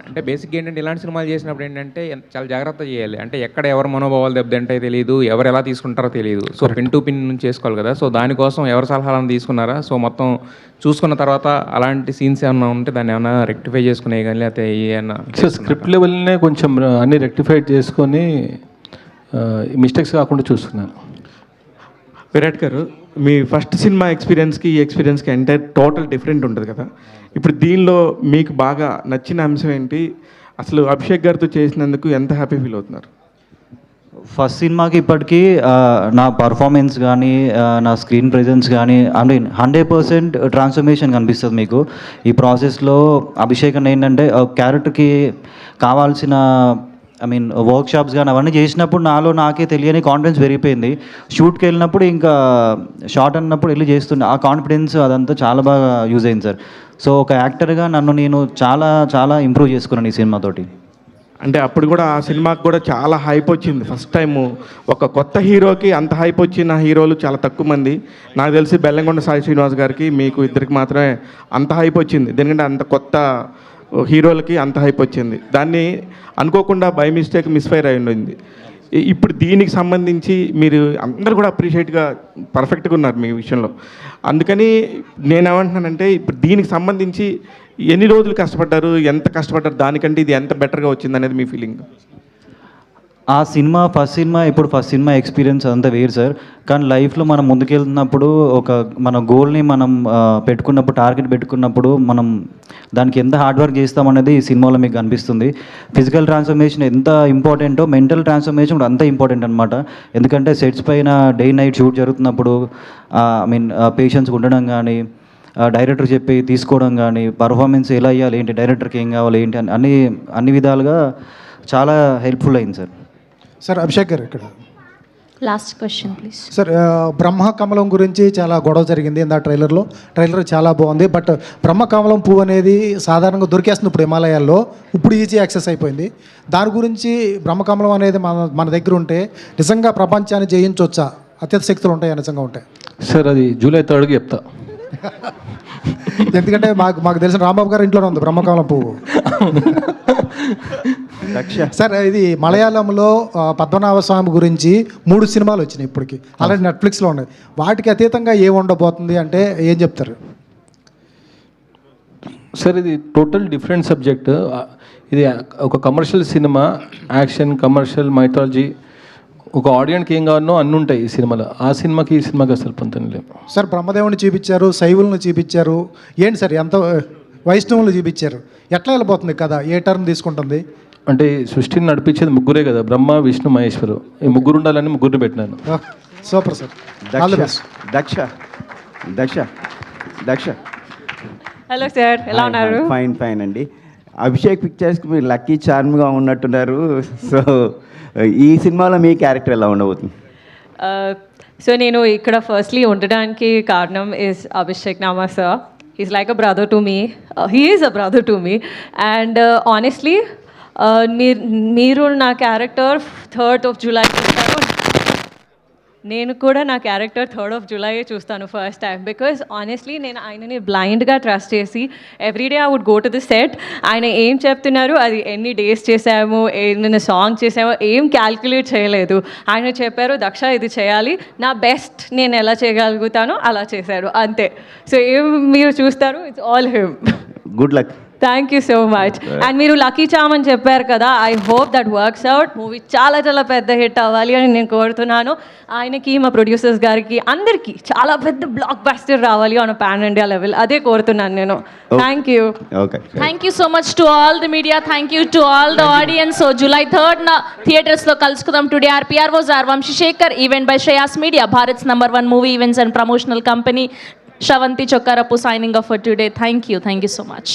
అంటే బేసిక్ ఏంటంటే ఇలాంటి సినిమాలు చేసినప్పుడు ఏంటంటే చాలా జాగ్రత్త చేయాలి. అంటే ఎక్కడ ఎవరు మనోభావాలు దెబ్బతింటాయో తెలియదు, ఎవరు ఎలా తీసుకుంటారో తెలియదు. సో పిన్ టు పిన్ నుంచి చేసుకోవాలి కదా. సో దానికోసం ఎవరి సలహాలను తీసుకున్నారా? సో మొత్తం చూసుకున్న తర్వాత అలాంటి సీన్స్ ఏమన్నా ఉంటే దాన్ని ఏమైనా రెక్టిఫై చేసుకునే కానీ, లేకపోతే ఏమన్నా స్క్రిప్ట్ లెవెల్నే కొంచెం అన్ని రెక్టిఫై చేసుకొని మిస్టేక్స్ కాకుండా చూసుకున్నాను. విరాట్ గారు, మీ ఫస్ట్ సినిమా ఎక్స్పీరియన్స్కి ఈ ఎక్స్పీరియన్స్కి అంటే టోటల్ డిఫరెంట్ ఉంటుంది కదా. ఇప్పుడు దీనిలో మీకు బాగా నచ్చిన అంశం ఏంటి? అసలు అభిషేక్ గారితో చేసినందుకు ఎంత హ్యాపీ ఫీల్ అవుతున్నారు? ఫస్ట్ సినిమాకి ఇప్పటికీ నా పర్ఫార్మెన్స్ కానీ, నా స్క్రీన్ ప్రెజెన్స్ కానీ, అంటే 100% ట్రాన్స్ఫర్మేషన్ కనిపిస్తుంది మీకు ఈ ప్రాసెస్లో. అభిషేక్ అని ఏంటంటే క్యారెక్టర్కి కావాల్సిన వర్క్షాప్స్ కానీ అవన్నీ చేసినప్పుడు నాకే తెలియని కాన్ఫిడెన్స్ పెరిగిపోయింది. షూట్కి వెళ్ళినప్పుడు ఇంకా షార్ట్ అన్నప్పుడు వెళ్ళి చేస్తుండే ఆ కాన్ఫిడెన్స్ అదంతా చాలా బాగా యూజ్ అయింది సార్. సో ఒక యాక్టర్గా నన్ను నేను చాలా చాలా ఇంప్రూవ్ చేసుకున్నాను ఈ సినిమాతోటి. అంటే అప్పుడు కూడా ఆ సినిమాకి కూడా చాలా హైప్ వచ్చింది. ఫస్ట్ టైము ఒక కొత్త హీరోకి అంత హైప్ వచ్చిన హీరోలు చాలా తక్కువ మంది. నాకు తెలిసి బెల్లంకొండ సాయి శ్రీనివాస్ గారికి మీకు ఇద్దరికి మాత్రమే అంత హైప్ వచ్చింది. ఎందుకంటే అంత కొత్త హీరోలకి అంత హైప్ వచ్చింది. దాన్ని అనుకోకుండా బై మిస్టేక్ మిస్ఫైర్ అయి ఉండింది. ఇప్పుడు దీనికి సంబంధించి మీరు అందరూ కూడా అప్రిషియేట్గా పర్ఫెక్ట్గా ఉన్నారు మీ విషయంలో. అందుకని నేనేమంటున్నానంటే ఇప్పుడు దీనికి సంబంధించి ఎన్ని రోజులు కష్టపడ్డారు, ఎంత కష్టపడ్డారు, దానికంటే ఇది ఎంత బెటర్గా వచ్చింది అనేది మీ ఫీలింగ్? ఆ సినిమా ఫస్ట్ సినిమా ఎక్స్పీరియన్స్ అంతా వేరు సార్. కానీ లైఫ్లో మనం ముందుకెళ్తున్నప్పుడు మన గోల్ని మనం పెట్టుకున్నప్పుడు, టార్గెట్ పెట్టుకున్నప్పుడు మనం దానికి ఎంత హార్డ్ వర్క్ చేస్తామనేది ఈ సినిమాలో మీకు అనిపిస్తుంది. ఫిజికల్ ట్రాన్స్ఫర్మేషన్ ఎంత ఇంపార్టెంటో మెంటల్ ట్రాన్స్ఫర్మేషన్ కూడా అంత ఇంపార్టెంట్ అనమాట. ఎందుకంటే సెట్స్ పైన డే నైట్ షూట్ జరుగుతున్నప్పుడు పేషెన్స్ ఉండడం కానీ, డైరెక్టర్ చెప్పి తీసుకోవడం కానీ, పర్ఫార్మెన్స్ ఎలా ఇవ్వాలి ఏంటి, డైరెక్టర్కి ఏం కావాలి ఏంటి అని అన్ని విధాలుగా చాలా హెల్ప్ఫుల్ అయింది సార్. సార్ అభిషేక్ గారు ఇక్కడ లాస్ట్ క్వశ్చన్ ప్లీజ్. సార్ బ్రహ్మకమలం గురించి చాలా గొడవ జరిగింది ఇందా ట్రైలర్ చాలా బాగుంది. బట్ బ్రహ్మకమలం పువ్వు అనేది సాధారణంగా దొరికేస్తుంది ఇప్పుడు హిమాలయాల్లో, ఇప్పుడు ఈజీ యాక్సెస్ అయిపోయింది. దాని గురించి బ్రహ్మకమలం అనేది మన దగ్గర ఉంటే నిజంగా ప్రపంచాన్ని జయించవచ్చా? అత్యంత శక్తులు ఉంటాయా నిజంగా ఉంటాయి? సార్ అది జూలై 3కి చెప్తా. ఎందుకంటే మాకు తెలిసిన రాంబాబు గారి ఇంట్లోనే ఉంది బ్రహ్మకమలం పువ్వు. సార్ ఇది మలయాళంలో పద్మనాభ స్వామి గురించి 3 సినిమాలు వచ్చినాయి ఇప్పటికి, అలాంటి నెట్ఫ్లిక్స్లో ఉన్నాయి. వాటికి అతీతంగా ఏం ఉండబోతుంది అంటే ఏం చెప్తారు? సార్ ఇది టోటల్ డిఫరెంట్ సబ్జెక్ట్. ఇది ఒక commercial cinema, action, commercial, mythology, ఒక ఆడియన్కి ఏం కావాలనో అన్నీ ఉంటాయి ఈ సినిమాలో. ఆ సినిమాకి ఈ సినిమాకి అసలు పొంతన లేదు సార్. బ్రహ్మదేవుని చూపించారు, శైవులను చూపించారు, ఏంటి సార్ ఎంత వైష్ణవులు చూపించారు, ఎట్లా వెళ్ళిపోతుంది కదా, ఏ టర్న్ తీసుకుంటుంది? అంటే సృష్టిని నడిపించేది ముగ్గురే కదా, బ్రహ్మ, విష్ణు, మహేశ్వరు. ఈ ముగ్గురు ఉండాలని ముగ్గురిని పెట్టినాను. Super sir. Daksha hello sir, ఎలా ఉన్నారు? ఫైన్ అండి. అభిషేక్ పిక్చర్స్కి మీరు లక్కీ చార్మ్గా ఉన్నట్టున్నారు. సో ఈ సినిమాలో మీ క్యారెక్టర్ ఎలా ఉండబోతుంది? సో నేను ఇక్కడ ఫస్ట్లీ ఉండడానికి కారణం is Abhishek Nama sir. He's like a brother to me, he is a brother to me. And honestly మీరు నా క్యారెక్టర్ 3rd of July చూస్తారు, నేను కూడా నా క్యారెక్టర్ 3rd of July చూస్తాను ఫస్ట్ టైం. బికాజ్ ఆనెస్ట్లీ నేను ఆయనని బ్లైండ్గా ట్రస్ట్ చేసి everyday I would go to the set. ఆయన ఏం చెప్తున్నారు, అది ఎన్ని డేస్ చేసాము, ఏమైనా సాంగ్ చేసామో ఏం క్యాల్కులేట్ చేయలేదు. ఆయన చెప్పారు దక్ష ఇది చేయాలి, నా బెస్ట్ నేను ఎలా చేయగలుగుతానో అలా చేశారు, అంతే. సో ఏం మీరు చూస్తారు, it's all him. Good luck. Thank you so much. And మీరు లక్కీ చామ్ అని చెప్పారు కదా, I hope that works out. Movie చాలా చాలా పెద్ద హిట్ అవ్వాలి అని నేను కోరుతున్నాను. ఆయనకి, మా ప్రొడ్యూసర్స్ గారికి, అందరికీ చాలా పెద్ద బ్లాక్ బస్టర్ రావాలి ఆన్ పాన్ ఇండియా లెవెల్, అదే కోరుతున్నాను నేను. Thank you. Thank you so much to all the media, thank you to all the audience. So July 3rd థియేటర్స్లో కలుసుకుందాం. Today are PROs are Vamsi Sekhar, event by Shreyas media, Bharats #1 movie events and promotional company, Shravanti Chokkarapu signing off for today. Thank you so much.